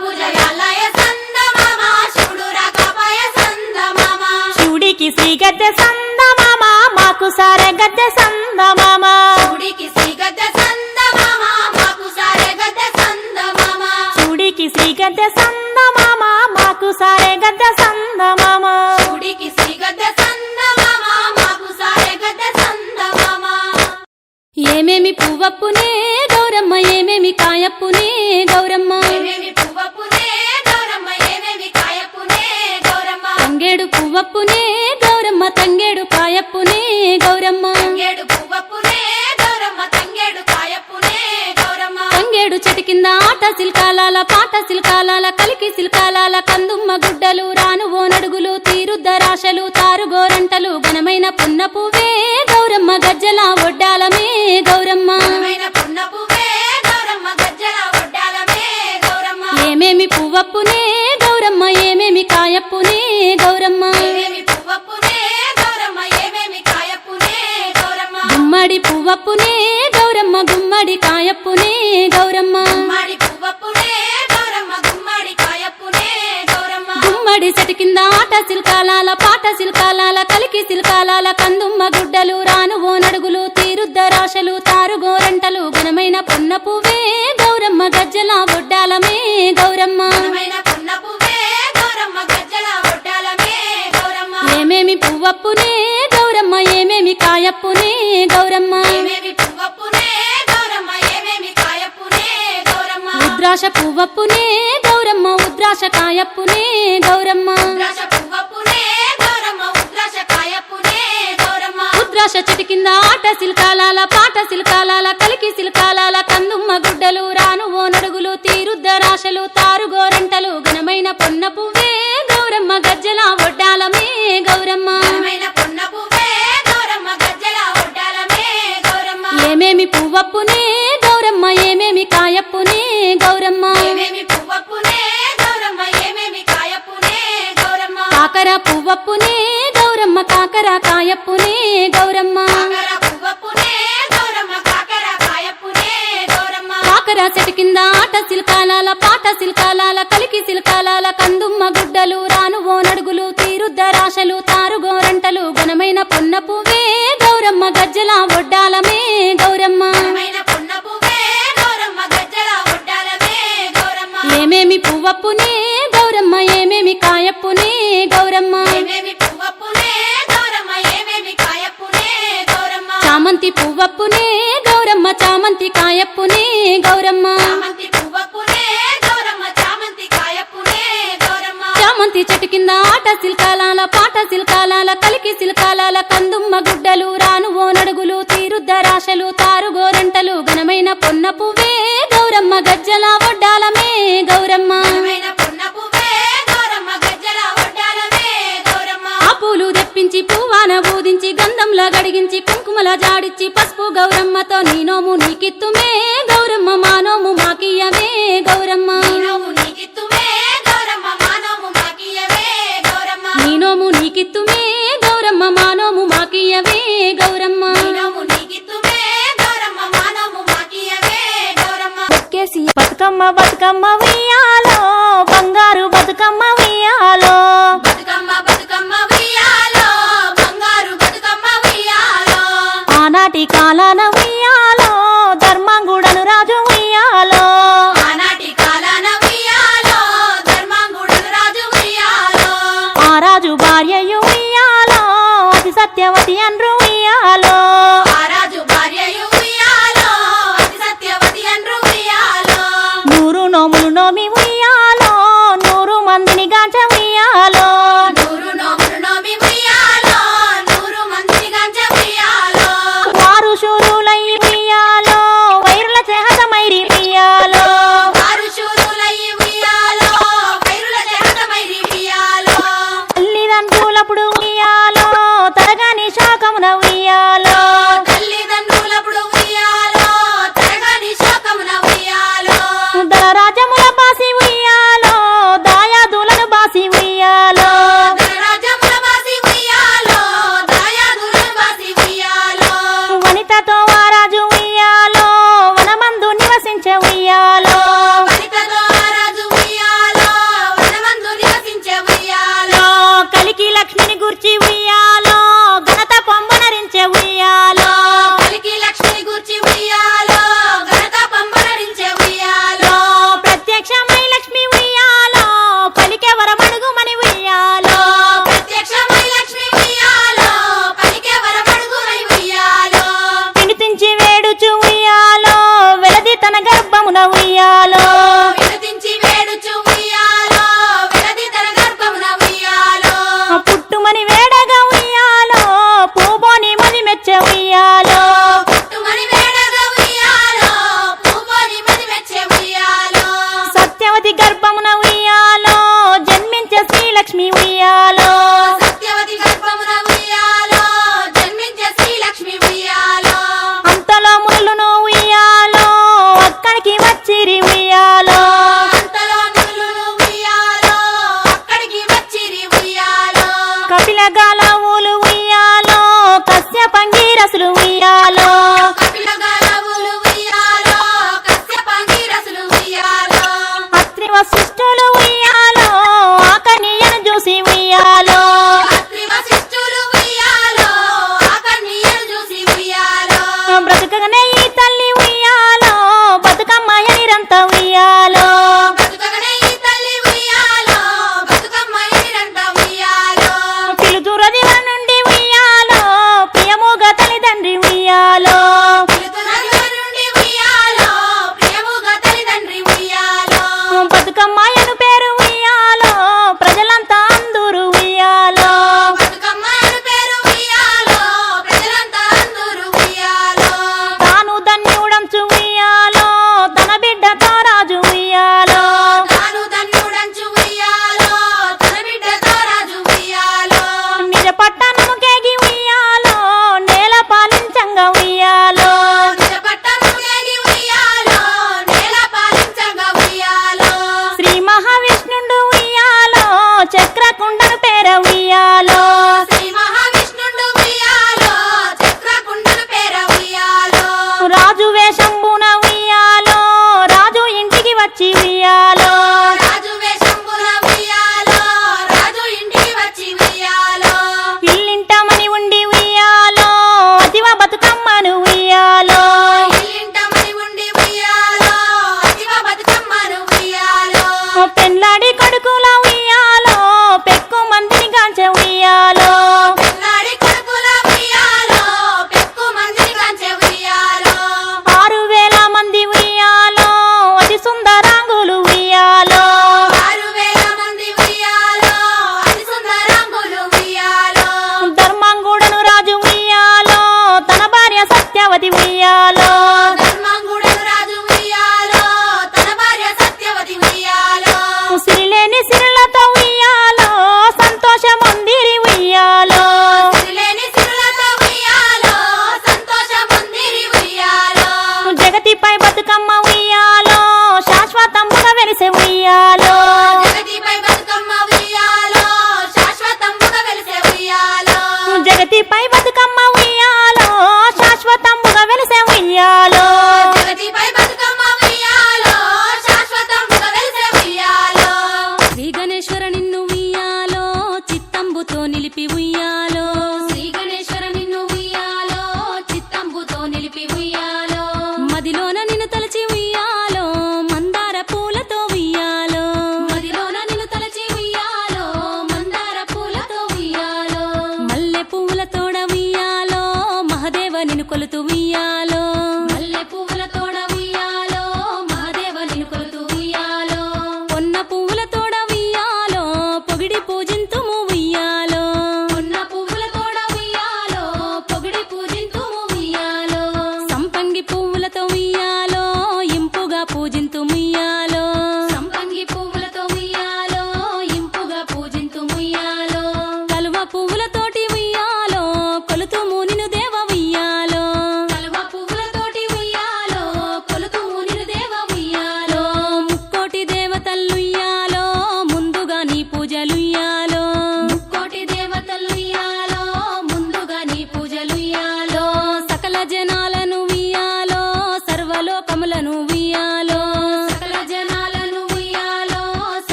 పూజయాలయ సందమామ శివుడు రాకపాయ సందమామ శివుడికి శ్రీ గద్దె సందమామ మాకు సారె గద్దె సందమామ శివుడికి శ్రీ గద్దె సందమామ మాకు సారె గద్దె సందమామ శివుడికి శ్రీ గద్దె సందమామ మాకు సారె గద్దె సందమామ శివుడికి శ్రీ గద్దె సందమామ మాకు సారె గద్దె సందమామ ఏమేమి పువ్వప్పునే గౌరమ్మ ఏమేమి కాయప్పునే గౌరమ్మ ఏమేమి పువ్వప్పునే గౌరమ్మ ఏమేమి కాయప్పునే గౌరమ్మ తంగేడు పువ్వప్పునే గౌరమ్మ తంగేడు కాయప్పునే గౌరమ్మ తంగేడు పువ్వప్పునే గౌరమ్మ తంగేడు కాయప్పునే గౌరమ్మ తంగేడు చెట్టు కింద ఆట సిల్కాలాల పాట సిల్కాలాల కలికి సిల్కాలాల కందుమ్మ గుడ్డలు రాను ఓ నడుగులు తీరుద్దరాశలు తారుగోరంటలు ఘనమైన పున్న పువ్వే గౌరమ్మ గజ్జల ఒడ్డాలమే గౌరమ్మ ఘనమైన పున్న పువ్వే గౌరమ్మ గజ్జల ఒడ్డాలమే గౌరమ్మ ఏమేమి పువ్వప్పునే గౌరమ్మ ఏమేమి కాయప్పునే గౌరమ్మ ఏమేమి పువ్వప్పునే గౌరమ్మ ఏమేమి కాయప్పునే గౌరమ్మ గుమ్మడి పువ్వప్పునే గౌరమ్మ గుమ్మడి కాయప్పునే గౌరమ్మ గుమ్మడి పువ్వప్పునే గౌరమ్మ గుమ్మడి కాయప్పునే గౌరమ్మ గుమ్మడి చెట్టు కింద ఆట సిల్కాలాల పాట సిల్కాలాల కలికి సిల్కాలాల కందుమ్మ గుడ్డలు రాను ఓ నడుగులు తీరుద్దరాశలు తారుగోరంటలు ఘనమైన పున్న పువ్వే గౌరమ్మ గజ్జల ఒడ్డాలమే గౌరమ్మ ఘనమైన పున్న పువ్వే గౌరమ్మ గజ్జల ఒడ్డాలమే గౌరమ్మ ఏమేమి పువ్వప్పునే గౌరమ్మ ఏమేమి కాయప్పునే గౌరమ్మ ఏమేమి పువ్వప్పునే గౌరమ్మ ఏమేమి కాయప్పునే గౌరమ్మ ఉద్రాశ పువ్వప్పునే గౌరమ్మ ఉద్రాశ కాయప్పునే గౌరమ్మ ఉద్రాశ పువ్వప్పునే గౌరమ్మ ఉద్రాశ కాయప్పునే గౌరమ్మ ఉద్రాశ చెట్టు కింద ఆట సిల్కాలాల పాట సిల్కాలాల కలికి సిల్కాలాల కందుమ్మ గుడ్డలు రాను ఓ నడుగులు తీరుద్దరాశలు తారుగోరంటలు ఘనమైన పొన్న పువ్వే గౌరమ్మ గజ్జల ఒడ్డాలమే గౌరమ్మ ఘనమైన పున్న పువ్వే గౌరమ్మ గజ్జల ఒడ్డాలమే గౌరమ్మ ఏమేమి పువ్వప్పునే గౌరమ్మ ఏమేమి పువ్వప్పునే గౌరమ్మ కాకర కాయప్పునే గౌరమ్మ కాకర చెట్టు కింద ఆట సిల్కాలాల పాట సిల్కాలాల కలికి సిల్కాలాల కందుమ్మ గుడ్డలు రాను ఓ నడుగులు తీరుద్దరాశలు తారుగోరంటలు ఘనమైన పున్న పువ్వే గౌరమ్మ గజ్జల ఒడ్డాలమే గౌరమ్మ ఏమేమి పువ్వప్పునే గౌరమ్మ ఏమేమి కాయప్పునే గౌరమ్మ చామంతి పువ్వప్పునే గౌరమ్మ చామంతి కాయప్పునే గౌరమ్మ చామంతి చెట్టు కింద ఆట సిల్కాలాల పాట సిల్కాలాల కలికి సిల్కాలాల కందుమ్మ గుడ్డలు రాను ఓ నడుగులు తీరుద్దరాశలు తారుగోరంటలు ఘనమైన పొన్న పువ్వే గౌరమ్మ గజ్జల ఒడ్డాలమే గౌరమ్మ ఆ పూలు తెప్పించి పువ్వాన బూదించి గంధంలా గడిగించి కుంకుమల జాడిచ్చి పసుపు గౌరమ్మతో నీ నోము నీకిత్తుమే గౌరమ్మ మా నోము మాకియ్యవే గౌరమ్మ నీ నోము నీకిత్తుమే గౌరమ్మ మా నోము మాకియ్యవే గౌరమ్మ ఒక్కేసి బతుకమ్మ బతుకమ్మ ఉయ్యాలో బంగారు బతుకమ్మ ఉయ్యాలో ఆనాటి కాలాన ఉయ్యాలో ధర్మంగుడను రాజు ఉయ్యాలో ఆ రాజు భార్యయు ఉయ్యాలో అతి సత్యవతి అండ్రు ఉయ్యాలో నూరు నోములు నోమి ఉయ్యాలో 100 మందిని గాంచ ఉయ్యాలో వారు శూరులై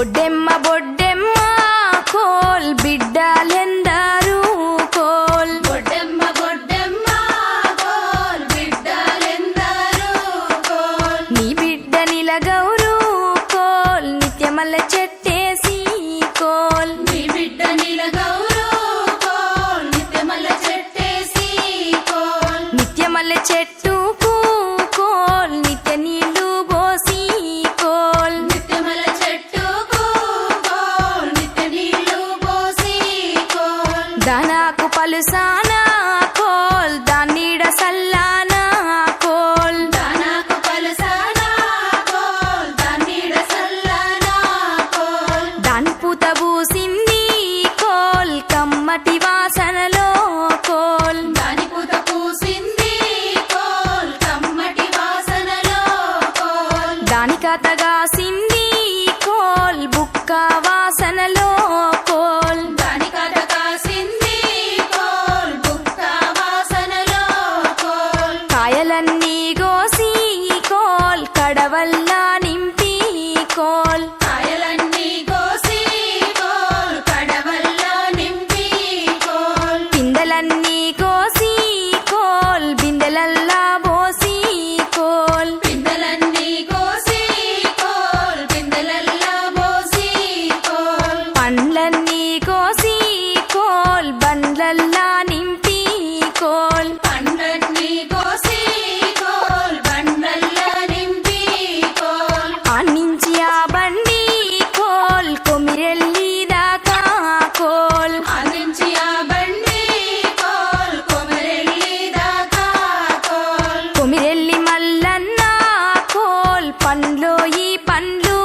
బొడ్డెమ్మ బొడ్డెమ్మ కోల్ బిడ్డలెందరూ కోల్ బొడ్డెమ్మ బొడ్డెమ్మ కోల్ బిడ్డలెందరూ కోల్ నీ బిడ్డ నిలగౌరు కోల్ నిత్యమల్ల చెట్టేసి కోల్ నీ బిడ్డ నీలగౌరు కోల్ నిత్యమల్ల చెట్టేసి కోల్ నిత్యమల్ల చెట్టుకు కోల్ నిత్య నీళ్లు పోసి కోల్ నిత్యమల్ల చెట్టుకు కోల్ నిత్య నీళ్లు పోసి కోల్ దానాకు పలుసానా కోల్ దాన్నీడ సల్లానా కోల్ దానాకు పలసానా కోల్ దాన్నీడ సల్లానా కోల్ దాని పూత పూసింది కోల్ కమ్మటి వాసనలో కోల్ దాని పూత పూసింది కోల్ కమ్మటి వాసనలో కోల్ దాని కథగాసింది కోల్ బుక్క వాసనలో కోల్ దాని కథ కాసింది కోల్ బుక్క వాసనలో కోల్ కాయలన్నీ గోసి కోల్ కడవల్లా నింపి కోల్ కాయలన్నీ కోసి కోల్ కడవల్లో నింపి కోల్ పిందెలన్నీ కోసి కోల్ బిందెలల్లా పోసి కోల్ పిందెలన్నీ కోసి కోల్ బిందెలల్లో పోసి కోల్ పండ్లన్నీ కోసి కోల్ బండ్లల్లా నింపి కోల్ పండ్లన్నీ కోసి కోల్ బండ్లల్లో నింపి కోల్ ఆన్నించి ఆ బండి కోల్ కొమిరెల్లి దాకా కోల్ అందించి ఆ బండి కోల్ కొమరెల్లి దాకా కోల్ కొమిరెల్లి మల్లన్న కోల్ పండ్లో ఈ పండ్లు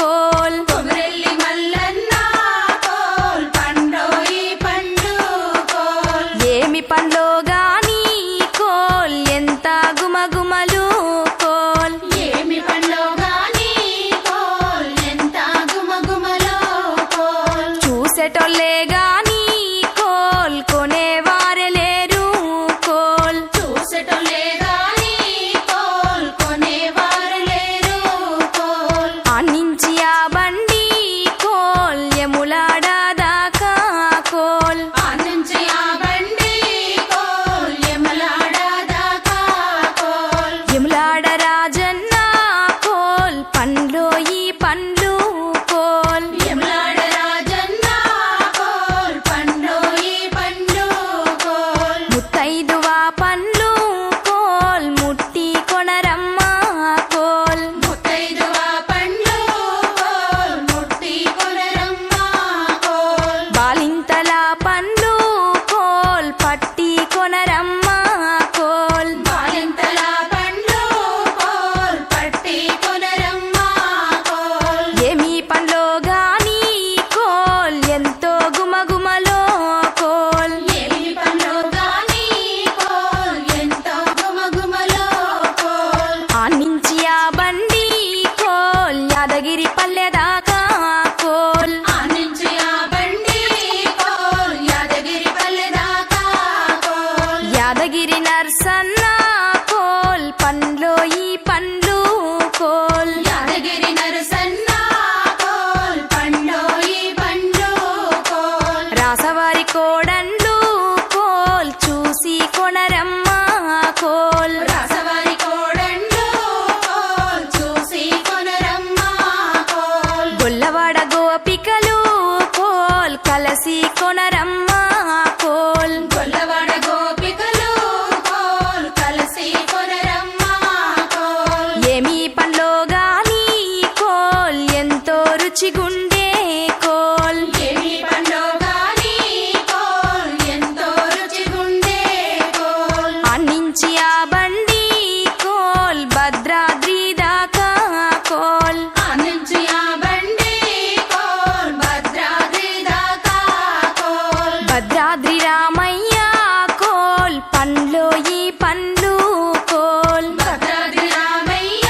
కోల్ కొమరెల్లి మల్లన్న కోల్ పండ్రోయి పండు కోల్ ఏమి పండ్లో గాని కోల్ ఎంత గుమగుమలు కోల్ ఏమి పండ్లో గాని కోల్ ఎంత గుమగుమలో కోల్ చూసేటోళ్ళే గాని కోల్ కొనేవారే లేరు కోల్ చూసటోళ్ళే గాని కోల్ కొనేవారు లేరు కోల్ ఆన్నించి ఆ బండి కోల్ యములాడ దాకా కోల్ ఆనంచి ఆ బండి కోల్ యమలాడ దాకా కోల్ యములాడ రాజన్న కోల్ పండ్లో ఈ పండ్లు కోల్ యమలాడ రాజన్న కోల్ పండ్రోయి పండు కోల్ ముత్తైదువా పండ్లు కోల్ ముట్టి కొనరమ్మ కోల్ ముత్తైదువ పండ్లు కోల్ ముట్టి కొనరమ్మ కోల్ బాలింతల పండ్లు కోల్ పట్టి కొనరమ్మ కోల్ బాలింతల పండ్లు కోల్ పట్టి కొనరమ్మ కోల్ ఏమి పండ్లో గాని కోల్ ఎంతో గుమగుమలో కోల్ ఏమి పండ్లో గాని కోల్ ఎంతో గుమగుమలో కోల్ ఆన్నించి ఆ బండి కోల్ యాదగిరి పల్లె దాకా కోల్ ఆనించి ఆ బండి కోల్ యాదగిరి పల్లె దాకా కోల్ యాదగిరి నర్సన్న కోల్ పండ్లో ఈ పండ్లు కోల్ యాదగిరి నరసన్న కోల్ పండ్రోయి పండు కోల్ రాసవారి కోడండ్లు కోల్ చూసి కొనరమ్మ కోల్ రాసవారి కోడండ్లు కోల్ చూసి కొనరమ్మ కోల్ గొల్లవాడ గోపికలు కోల్ కలసి కొనరమ్మ కోల్ గొల్లవాడ గోపికలు కోల్ కలిసి కొనరమ్మ కోల్ ఏమి పండ్లో గాని కోల్ ఎంతో రుచిగుండే కోల్ ఏమి పండ్లో గాని కోల్ ఎంతో రుచిగుండే కోల్ ఆన్నించి ఆ బండి కోల్ భద్రాద్రి దాకా కోల్ ఆనించి ఆ బండి కోల్ భద్రాద్రి దాకా కోల్ భద్రాద్రి రామయ్య కోల్ పండ్లో ఈ పండ్లు కోల్ భద్రాద్రి రామయ్య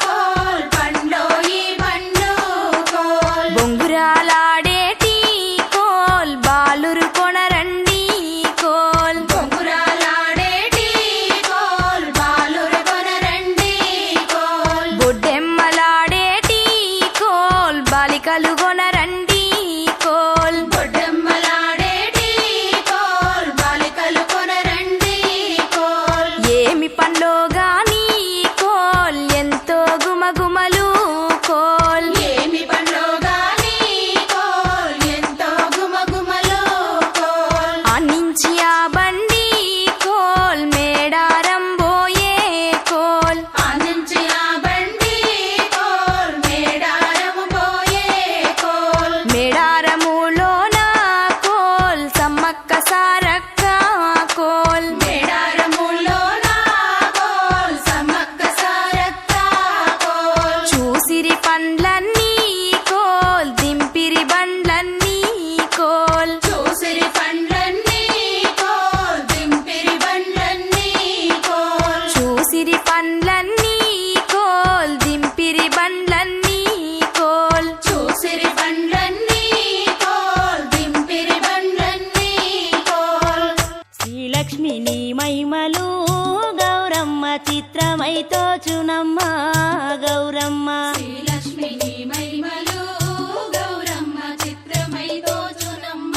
కోల్ పండ్రోయి పండు కోల్ బొంగురాలాడేటి కోల్ బాలురు కొనరండి కోల్ బొంగురాలాడేటి కోల్ బాలురు కొనరండి కోల్ బొడ్డెమ్మలాడేటి కోల్ బాలి బాలికలు గొనరండి కోల్ బొడ్డెమ్మలాడేటి కోల్ బాలికలు కొనరండి కోల్ ఏమి పండ్లో గాని కోల్ ఎంతో గుమగుమలు కోల్ ఏమి పండ్లో గాని కోల్ ఎంతో గుమగుమలు కోల్ ఆనించి ఆ బండి కోల్ మేడారం పోయే కోల్ ఆనంచి ఆ బండి కోల్ మేడారము పోయే కోల్ మేడారములోన కోల్ సమ్మక్క సారక్క కోల్ మేడారములోన కోల్ సమ్మక్క సారక్క కోల్ చూసిరి పండ్లన్నీ కోల్ దింపిరి బండ్లన్నీ కోల్ చూసిరి పండ్లన్నీ కోల్ దింపిరి బండ్లన్నీ కోల్ చూసిరి పండ్లన్నీ కోల్ దింపిరి బండ్లన్నీ కోల్ చూసిరి పండ్లన్నీ కోల్ దింపిరి బండ్లన్నీ కోల్ శ్రీలక్ష్మి నీ మహిమలు గౌరమ్మ చిత్రమై తోచునమ్మ గౌరమ్మ శ్రీలక్ష్మి నీ మహిమలు గౌరమ్మ చిత్రమై తోచునమ్మ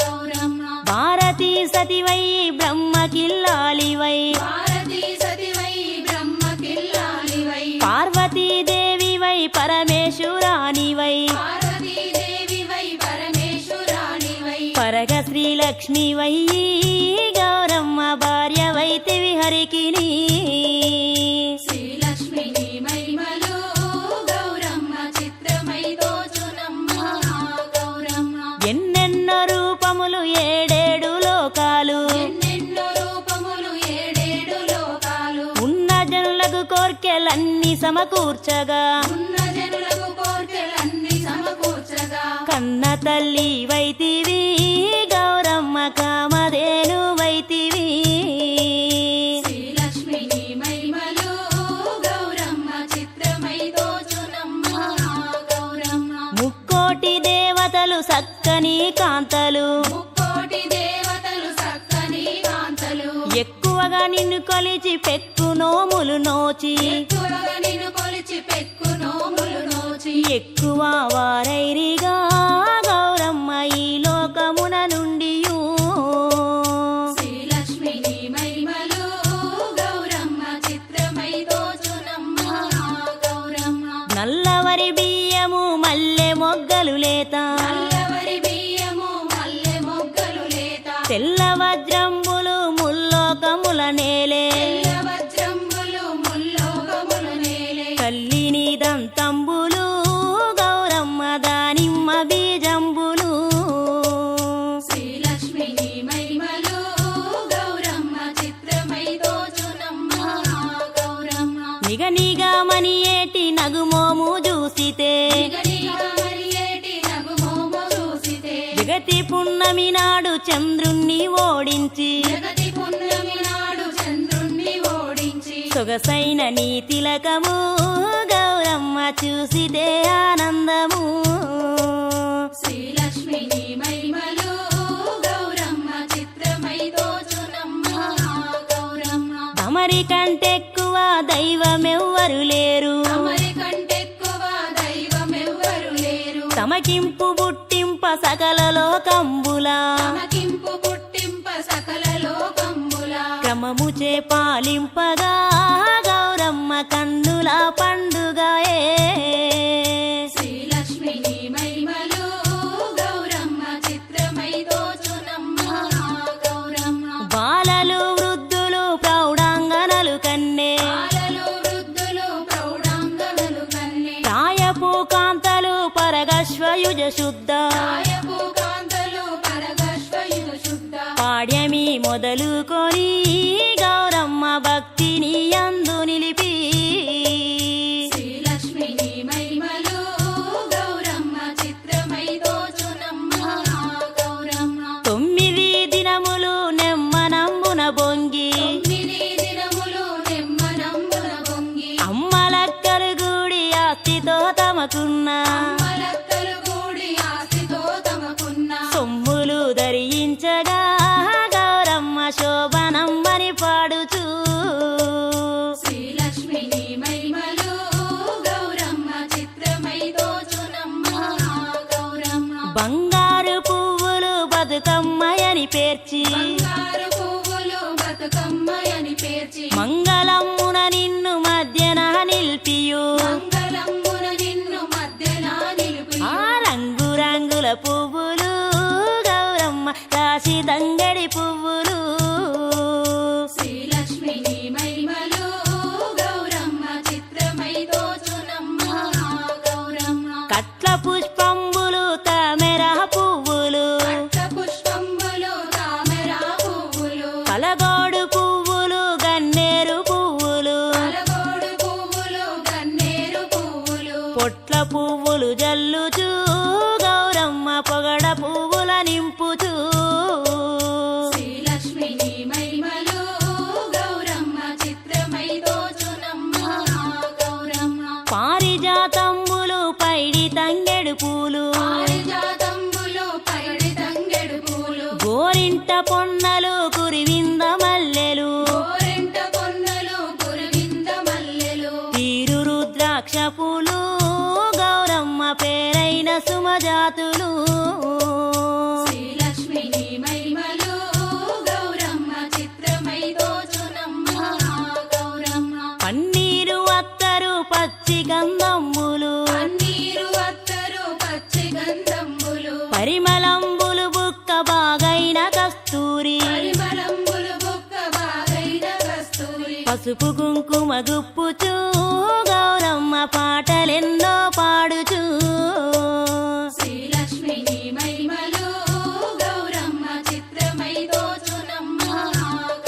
గౌరమ్మ భారతీ సతివై బ్రహ్మకిల్లాలివై భారతీ సతివై బ్రహ్మ కిల్లాలివై పార్వతీదేవివై పరమేశ్వరానివై పార్వతీదేవివై పరమేశ్వరానివై పరగ శ్రీలక్ష్మివై గౌరమ్మ భార్యవైతివి హరికిని శ్రీలక్ష్మి నీ మహిమలు గౌరమ్మ చిత్రమై తోచునమ్మ గౌరమ్మ ఎన్నెన్నో రూపములు ఏడేడు లోకాలు ఎన్నెన్నో రూపములు ఏడేడు లోకాలు ఉన్న జనులకు కోర్కెలన్నీ సమకూర్చగా ఉన్న జనులకు కోర్కెలన్నీ సమకూర్చగా కన్న తల్లి వైతివి గౌరమ్మ కామధేను వైతివి శ్రీలక్ష్మి నీ మహిమలు గౌరమ్మ చిత్రమై తోచునమ్మ గౌరమ్మ ముక్కోటి దేవతలు సక్కని కాంతలు ముక్కోటి దేవతలు సక్కని కాంతలు ఎక్కువగా నిన్ను కొలిచి పెక్కు నోములు నోచి ఎక్కువగా నిన్ను కొలిచి పెక్కు నోములు నోచి ఎక్కువ వారైరిగా గౌరమ్మ ఈ లోకమున నుండి శ్రీలక్ష్మి నీ మహిమలు గౌరమ్మ చిత్రమై తోచునమ్మ గౌరమ్మ నల్లవరి బియ్యము మల్లె మొగ్గలు లేత నల్లవరి బియ్యము మల్లె మొగ్గలు లేత తెల్ల వజ్రంబులు ముల్లోకముల నేలే తెల్ల వజ్రంబులు ముల్లోకములు నేలే కల్లిని దంతంబులు గౌరమ్మ దానిమ్మ బీజంబులు శ్రీలక్ష్మి నీ మహిమలు గౌరమ్మ చిత్రమై తోచునమ్మ గౌరమ్మ నిగనిగమని ఏటి నగుమోము చూసితే నిగనిగా మరియేటి నగుమోము చూసితే జగతి పున్నమి నాడు చంద్రుణ్ణి ఓడించి జగతి పున్నమి నాడు చంద్రుణ్ణి ఓడించి సొగసైన నీ తిలకము గౌరమ్మ చూసితే ఆనందము శ్రీలక్ష్మి నీ మహిమలు గౌరమ్మ చిత్రమై తోచునమ్మ గౌరమ్మ తమరి కంటెక్కువ దైవమెవ్వరు లేరు అమరి కంటెక్కువ దైవమెవ్వరు లేరు తమకింపు బుట్టింప సకల లోకంబులా తమకింపు పుట్టింప సకల లోకంబుల క్రమముచే పాలింపగా గౌరమ్మ కన్నుల పండుగయే శ్రీలక్ష్మి నీ మహిమలు గౌరమ్మ చిత్రమై తోచునమ్మ గౌరమ్మ బాలలు వృద్ధులు ప్రౌఢాంగనలు కన్నే బాలలు వృద్ధులు ప్రౌఢాంగనలు కన్నే ప్రాయపు కాంతలు పరగశ్వయుజ శుద్ధ కాయపు కాంతలు పరగశ్వయుగ శుద్ధ పాడ్యమి మొదలుకొని గౌరమ్మ భక్తిని అందు నిలిపి శ్రీలక్ష్మి నీ మహిమలు గౌరమ్మ చిత్రమై తోచునమ్మ గౌరమ్మ 9 దినములు నెమ్మనంబున బొంగి 9 దినములు నెమ్మనంబున పొంగి అమ్మలక్కలు గూడి ఆస్తితో తమకున్న అమ్మలక్కలు కూడి ఆస్తితో తమకున్న సొమ్ములు ధరించగా గౌరమ్మ శోభనమ్మని పాడుచూ శ్రీలక్ష్మి నీ మహిమలు గౌరమ్మ చిత్రమై తోచునమ్మ బంగారు పువ్వులు బతుకమ్మయని పేర్చి బంగారు పువ్వులు బతుకమ్మయని పేర్చి మంగళమ్మున నిన్ను మధ్యన నిల్పియు మంగళమ్మున నిన్ను మధ్యన నిలిపి ఆ రంగు రంగుల పువ్వులు గౌరమ్మ రాశి దంగడి పువ్వులు శ్రీలక్ష్మి నీ మహిమలు గౌరమ్మ చిత్రమై దోచునమ్మ గౌరమ్మ కట్ల పుష్పంబులు తామెర పువ్వులు పట్ట పుష్పంబులు తామర పువ్వులు కలగోడు పువ్వులు గన్నేరు పువ్వులు కలగోడు పువ్వులు గన్నేరు పువ్వులు పొట్ల పువ్వులు జల్లుచూ గౌరమ్మ పొగడ పువ్వుల నింపుచూ శ్రీలక్ష్మి నీ మహిమలు గౌరమ్మ చిత్రమై దోచునమ్మ గౌరమ్మ పారిజాతంబులు పైడి తంగెడు పూలు పారిజాతంబులు పైడి తంగెడు పూలు గోరింట పొన్నలు కురివింద మల్లెలు గోరెంట కొన్నలు కురువింద మల్లెలు తీరు రుద్రాక్ష పూలు గౌరమ్మ పేరైన సుమజాతులు శ్రీలక్ష్మి నీ మహిమలు గౌరమ్మ చిత్రమై దోచునమ్మ గౌరమ్మ పన్నీరు అత్తరు పచ్చి గంధమ్ములు పన్నీరు అత్తరు పచ్చి గంధంబులు పరిమళంబులు బుక్క బాగైన కస్తూరి పరిమళంబులు బుక్క బాగైన కస్తూరి పసుపు కుంకుమ గుప్పుచూ గౌరమ్మ పాటలెన్నో పాడుచూ శ్రీలక్ష్మి నీ మహిమలు గౌరమ్మ చిత్రమై దోచునమ్మ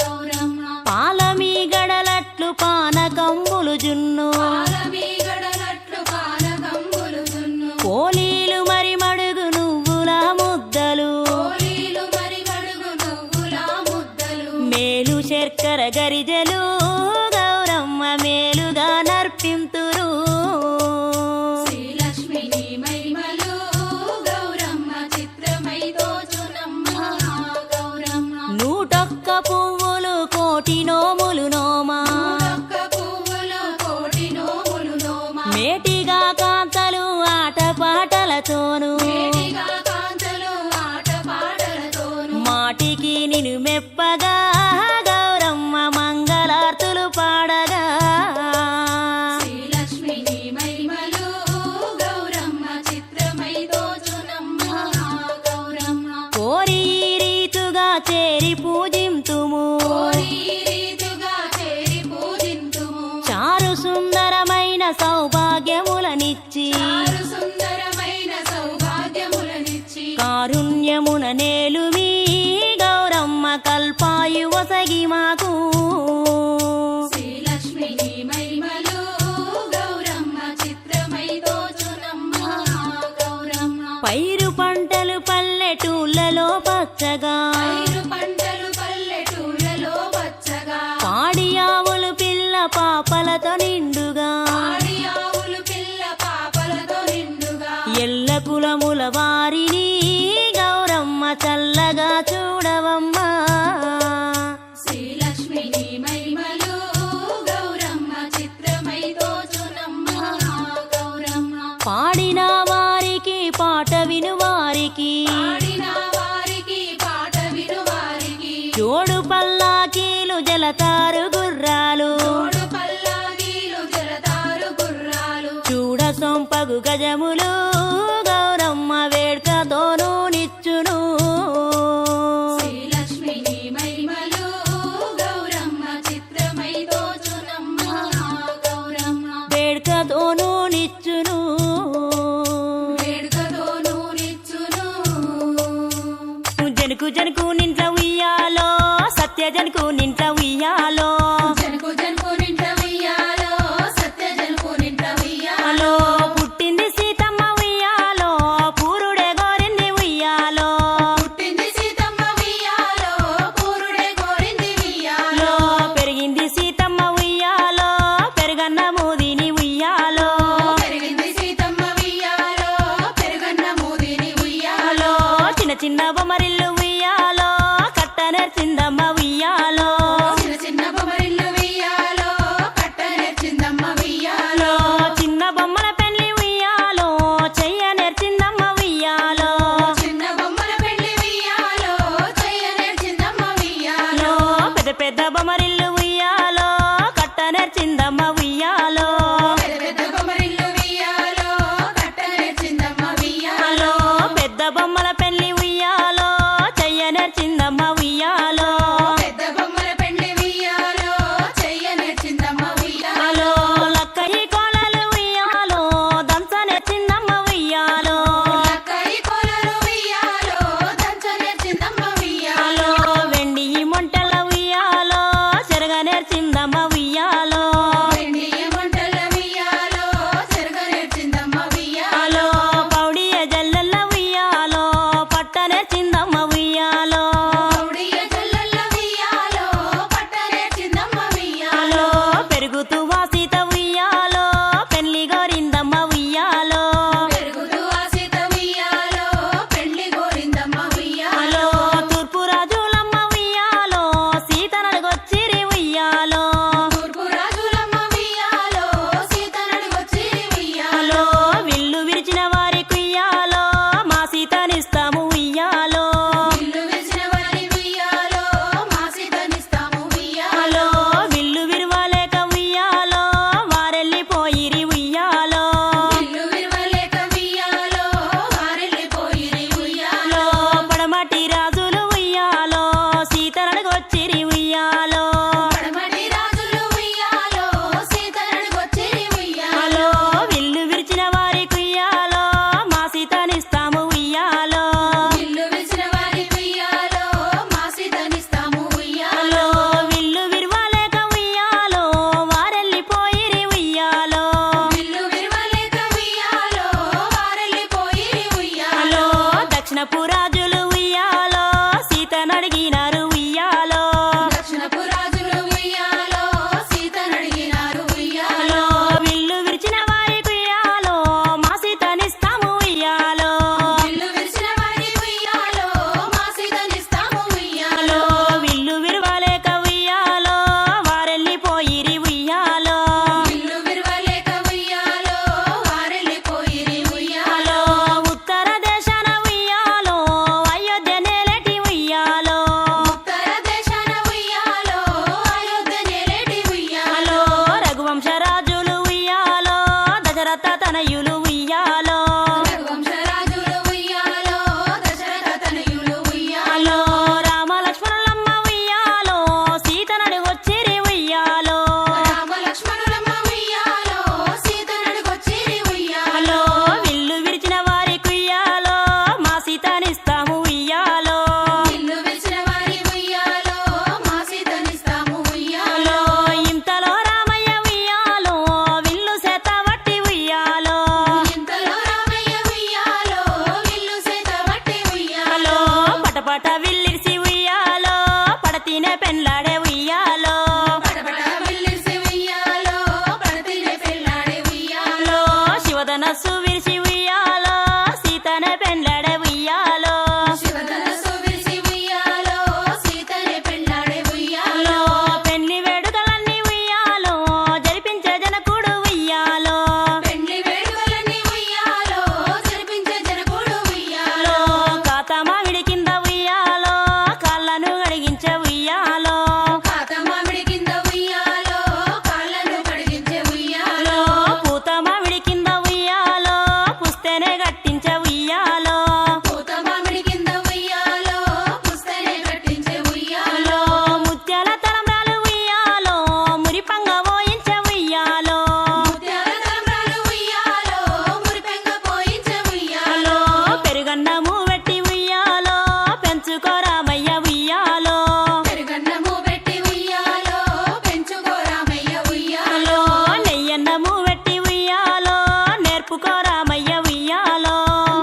గౌరమ్మ పాలమీ గడలట్లు పానకంబులు జున్ను పాలమీగడలట్లు పానకంబులు దున్ను పోలీలు మరి మడుగు నువ్వుల ముద్దలు కోలీలు మరి మడుగు నువ్వుల ముద్దలు మేలు శర్కర గరిజలు గౌరమ్మ మేలుగా నర్పింతురు శ్రీలక్ష్మి నీ మహిమలు గౌరమ్మ చిత్రమై దోచునమ్మ గౌరమ్మ నూటొక్క పువ్వులు కోటి నోములు నోమా ఒక్క పువ్వులు కోటి నోములు నోమ మేటిగా కాంతలు ఆటపాటలతోను వేడిగా కాంతలు ఆట పాటలతోను మాటికి నిన్ను మెప్పగా గౌరమ్మ మంగళార్తులు పాడగా శ్రీలక్ష్మి నీ మహిమలు గౌరమ్మ చిత్రమై దోచునమ్మ గౌరమ్మ కోరి ఈ రీతుగా చేరి పూజింతుము కోరి రీతుగా చేరి పూజింతుము చారు సుందరమైన సౌభాగ్యములనిచ్చి చారు సుందరమైన సౌభాగ్యములనిచ్చి కారుణ్యమున నేలుమి గౌరమ్మ కల్పాయు వసగి మాకు శ్రీలక్ష్మి నీ మహిమలు గౌరమ్మ చిత్రమై దోచునమ్మ గౌరమ్మ పైరు పంటలు పల్లెటూళ్ళలో పచ్చగా పైరు పంటలు పల్లెటూళ్ళలో పచ్చగా పాడి ఆవులు పిల్ల పాపలతో నిండుగా ఆడి ఆవులు పిల్ల పాపలతో నిండుగా ఎల్ల కులముల వారిని గౌరమ్మ చల్లగా చూడవమ్మా శ్రీలక్ష్మి నీ మహిమలు గౌరమ్మ చిత్రమై దోచునమ్మ గౌరమ్మ పాడిన వారికి పాట విను వారికి ఆడిన వారికి పాట విను వారికి జోడు పల్లాకీలు జలతారు గుర్రాలు తోడు పల్లాగీలు జలతారు గుర్రాలు చూడ సొంపగు గజములు గౌరమ్మ వేడ్కతోనూ నిచ్చును శ్రీలక్ష్మి నీ మహిమలు గౌరమ్మ చిత్రమై దోచునమ్మ గౌరమ్మ వేడ్కతోనూ నిచ్చును వేడుకతో నూరిచ్చును జనకు జనకు నింట ఉయ్యాలో సత్య జనకు నింట ఉయ్యాలో జనకు జనకు నింట ఉయ్యాలో సత్య జనకు నింట ఉయ్యాలో హలో పుట్టింది సీతమ్మ ఉయ్యాలో పూరుడే గోరింది ఉయ్యాలో పుట్టింది సీతమ్మ ఉయ్యాలో పూరుడే కోరింది ఉయ్యాలో లో పెరిగింది సీతమ్మ ఉయ్యాలో పెరుగన్న మోదిని ఉయ్యాలో పెరిగింది సీతమ్మ ఉయ్యాలో పెరుగన్న మూదిని ఉయ్యాలో హలో చిన్న చిన్న బొమ్మరిల్లు ఉయ్యాలో కట్ట నేర్చిందమ్మ ఉయ్యాలో చిన్న చిన్న బొమ్మరిల్లు ఉయ్యాలో కట్ట నేర్చిందమ్మ ఉయ్యాలో లో చిన్న బొమ్మల పెళ్లి ఉయ్యాలో చెయ్య నేర్చిందమ్మ ఉయ్యాలో దక్షిణపు రాజులు ఉయ్యాలో సీతనడిగినారు ఉయ్యాలో దక్షిణపు రాజులు ఉయ్యాలో సీతనడిగినారు ఉయ్యాలో విల్లు విరిచిన వారికి ఉయ్యాలో మా సీతనిస్తాము ఉయ్యాలో విల్లు విరిచిన వారి ఉయ్యాలో మా సీతనిస్తాము ఉయ్యాలో విల్లు విరవలేక ఉయ్యాలో వారెళ్ళిపోయిరి ఉయ్యాలో విల్లు విరవలేక ఉయ్యాలో వారెళ్ళిపోయిరి ఉయ్యాలో ఉత్తర దేశాన ఉయ్యాలో అయోధ్య నేలటి ఉయ్యాలో ఉత్తర దేశాన ఉయ్యాలో అయోధ్య నేలేటి ఉయ్యాలో రఘువంశరాజులు ఉయ్యాలో దశరథ తనయులు ఉయ్యాలో రఘువంశరాజులు ఉయ్యాలో దశరథ తనయులు ఉయ్యాలో రామ లక్ష్మణులమ్మ ఉయ్యాలో సీతనడు వచ్చిరి ఉయ్యాలో రామ లక్ష్మణులమ్మ ఉయ్యాలో సీతనడుగొచ్చిరి ఉయ్యాలో విల్లు విరిచిన వారి కుయ్యాలో మా సీతనిస్తాము ఉయ్యాలో ఇల్లు విరిచిన వారి ఉయ్యాలో మా సీతనిస్తాము ఉయ్యాలో ఇంతలో రామయ్య ఉయ్యాలో విల్లు సేత వట్టి ఉయ్యాలో ఇంతలో రామయ్య ఉయ్యాలో విల్లు సేత వట్టి ఉయ్యాలో పటపట విల్లిసి ఉయ్యాలో పడతీనే పెన్లాడే ఉయ్యాలో పటపట విల్లిసి ఉయ్యాలో పడతినే పెళ్ళాడే ఉయ్యాలో శివధనస్సు విరిసి ఉయ్యాలో సీతనే పెన్లాడే ఉయ్యాలో శివధనస్సు విరిసి ఉయ్యాలో సీతనే పెళ్ళాడే ఉయ్యాలో పెళ్లి వేడుకలన్నీ ఉయ్యాలో జరిపించే జనకుడు ఉయ్యాలో పెండ్లి వేడుకలన్నీ ఉయ్యాలో జరిపించే జనకుడు ఉయ్యాలో కాతమావిడి కింద ఉయ్యాలో కాళ్ళను అడిగించే ఉయ్యాలో కాత మామిడి కింద ఉయ్యాలో కాళ్ళను కడిగించే ఉయ్యాలో పూత మామిడి కింద ఉయ్యాలో పుస్తేనే గట్టించే ఉయ్యాలో పూత మామిడి కింద ఉయ్యాలో పుస్తనే కట్టించే ఉయ్యాలో ముత్యాల తలంబ్రాలు ఉయ్యాలో మురిపంగ పోయించే ఉయ్యాలో ముత్యాల తలంబ్రాలు ఉయ్యాలో మురిపెంగ పోయించే ఉయ్యాలో పెరుగన్నము వెట్టి ఉయ్యాలో పెంచుకోరామయ్య ఉయ్యాలో పెరుగన్నము పెట్టి ఉయ్యాలో పెంచుకోరామయ్య ఉయ్యాలో నెయ్యన్నము వెట్టి ఉయ్యాలో నేర్పుకోరామయ్య ఉయ్యాలో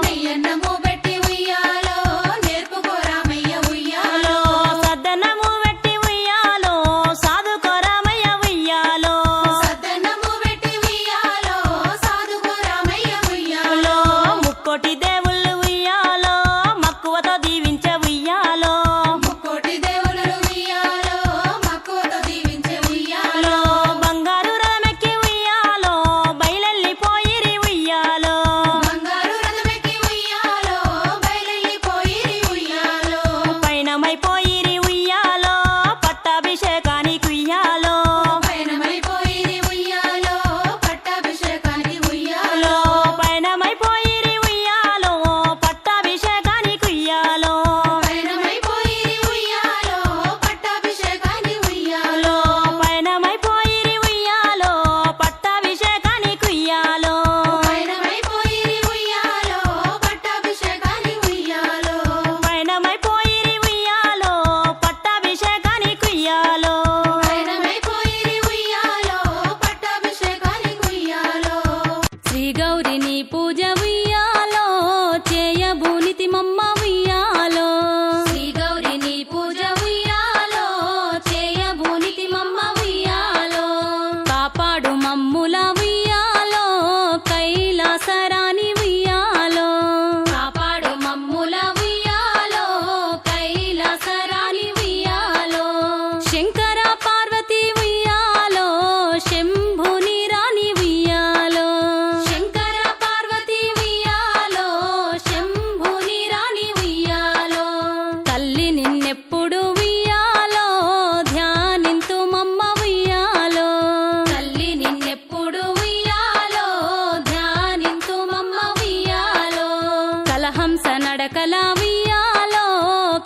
నెయ్యన్నము పెట్టి ఉయ్యాలో నేర్పుకోరామయ్య ఉయ్యాలో సద్దన్నము వెట్టి ఉయ్యాలో సాధుకోరామయ్య ఉయ్యాలో సద్దన్నము పెట్టి ఉయ్యాలో సాధుకోరామయ్య ఉయ్యాలో ముక్కోటి దేవుళ్ళు ఉయ్యాలో మక్కువతో దీవించే ఉయ్యాలో ముక్కోటి దేవుళ్ళు ఉయ్యాలో మక్కువతో దీవించే ఉయ్యాలో బంగారు రథమెక్కి ఉయ్యాలో బయలెళ్ళిపోయిరి ఉయ్యాలో బంగారు రథమెక్కి ఉయ్యాలో బయలెళ్ళిపోయిరి ఉయ్యాలో పైనమైపోయిరి ఉయ్యాలో పట్టాభిషేకానికి ఉయ్యాలో పయనమైపోయిరి ఉయ్యాలో పట్టాభిషేకానికి ఉయ్యాలో పైనమైపోయిరి ఉయ్యాలో పట్టాభిషేకానికి ఉయ్యాలో పయనమైపోయిరి ఉయ్యాలో పట్టాభిషేకానికి ఉయ్యాలో పైనమైపోయిరి ఉయ్యాలో పట్టాభిషేకానికి ఉయ్యాలో పయనమైపోయిరి ఉయ్యాలో పట్టాభిషేకానికి ఉయ్యాలో పైనమైపోయిరి ఉయ్యాలో పట్టాభిషేకానికి ఉయ్యాలో పయనమైపోయిరి ఉయ్యాలో పట్టాభిషేకానికి ఉయ్యాలో శ్రీ గౌరిని పూజ ఉయ్యాలో చేయబూనితి మమ్మ ఉయ్యాలో శ్రీ గౌరిని పూజ ఉయ్యాలో చేయబూనితి మమ్మ ఉయ్యాలో కాపాడు మమ్ముల ఉయ్యాలో కైలాసరాని ఉయ్యాలో కాపాడు మమ్ముల ఉయ్యాలో కైలాసరాని ఉయ్యాలో శంకర పార్వతి ఉయ్యాలో శంభుని రాణి ఉయ్యాలో శంకర పార్వతి ఉయ్యాలో శంభుని రాణి ఉయ్యాలో తల్లి నిన్నెప్పుడు ఉయ్యాలో ధ్యానింతు మమ్మ ఉయ్యాలో తల్లి నిన్నెప్పుడు ఉయ్యాలో ధ్యానింతు మమ్మ ఉయ్యాలో కలహంస నడకల ఉయ్యాలో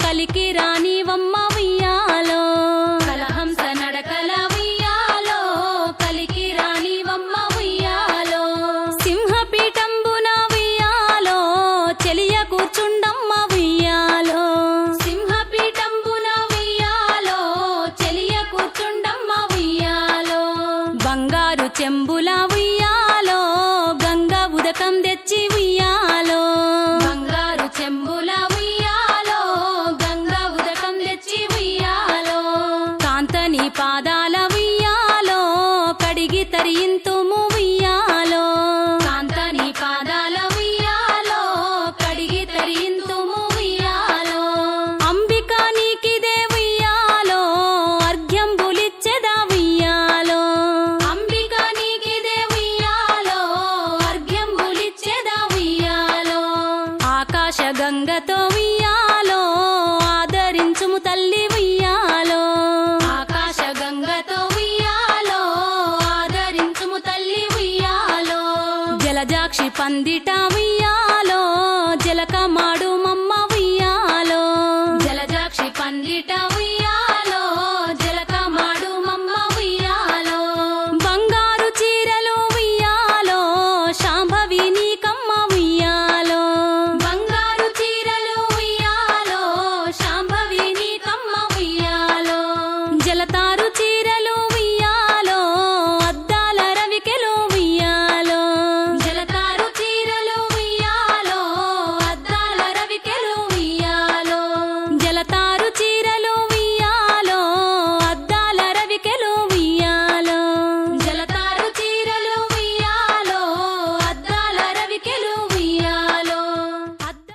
కలికి రాని వమ్మ ఉయ్యాలో కలహంస నడకల ఉయ్యాలో కలికి రాని వమ్మ ఉయ్యాలో సింహపీఠంబున ఉయ్యాలో చెలియ కూర్చుండమ్మ ఉయ్యాలో సింహపీఠంబున ఉయ్యాలో చెలియ కూర్చుండమ్మ ఉయ్యాలో బంగారు చెంబుల ఉయ్యాలో గంగ ఉదకం తెచ్చి ఉయ్యాలో బంగారు చెంబుల ఆకాశ గంగతో ఉయ్యాలో ఆదరించుము తల్లి ఉయ్యాలో ఆకాశ గంగతో ఉయ్యాలో ఆదరించుము తల్లి ఉయ్యాలో జలజాక్షి పందిట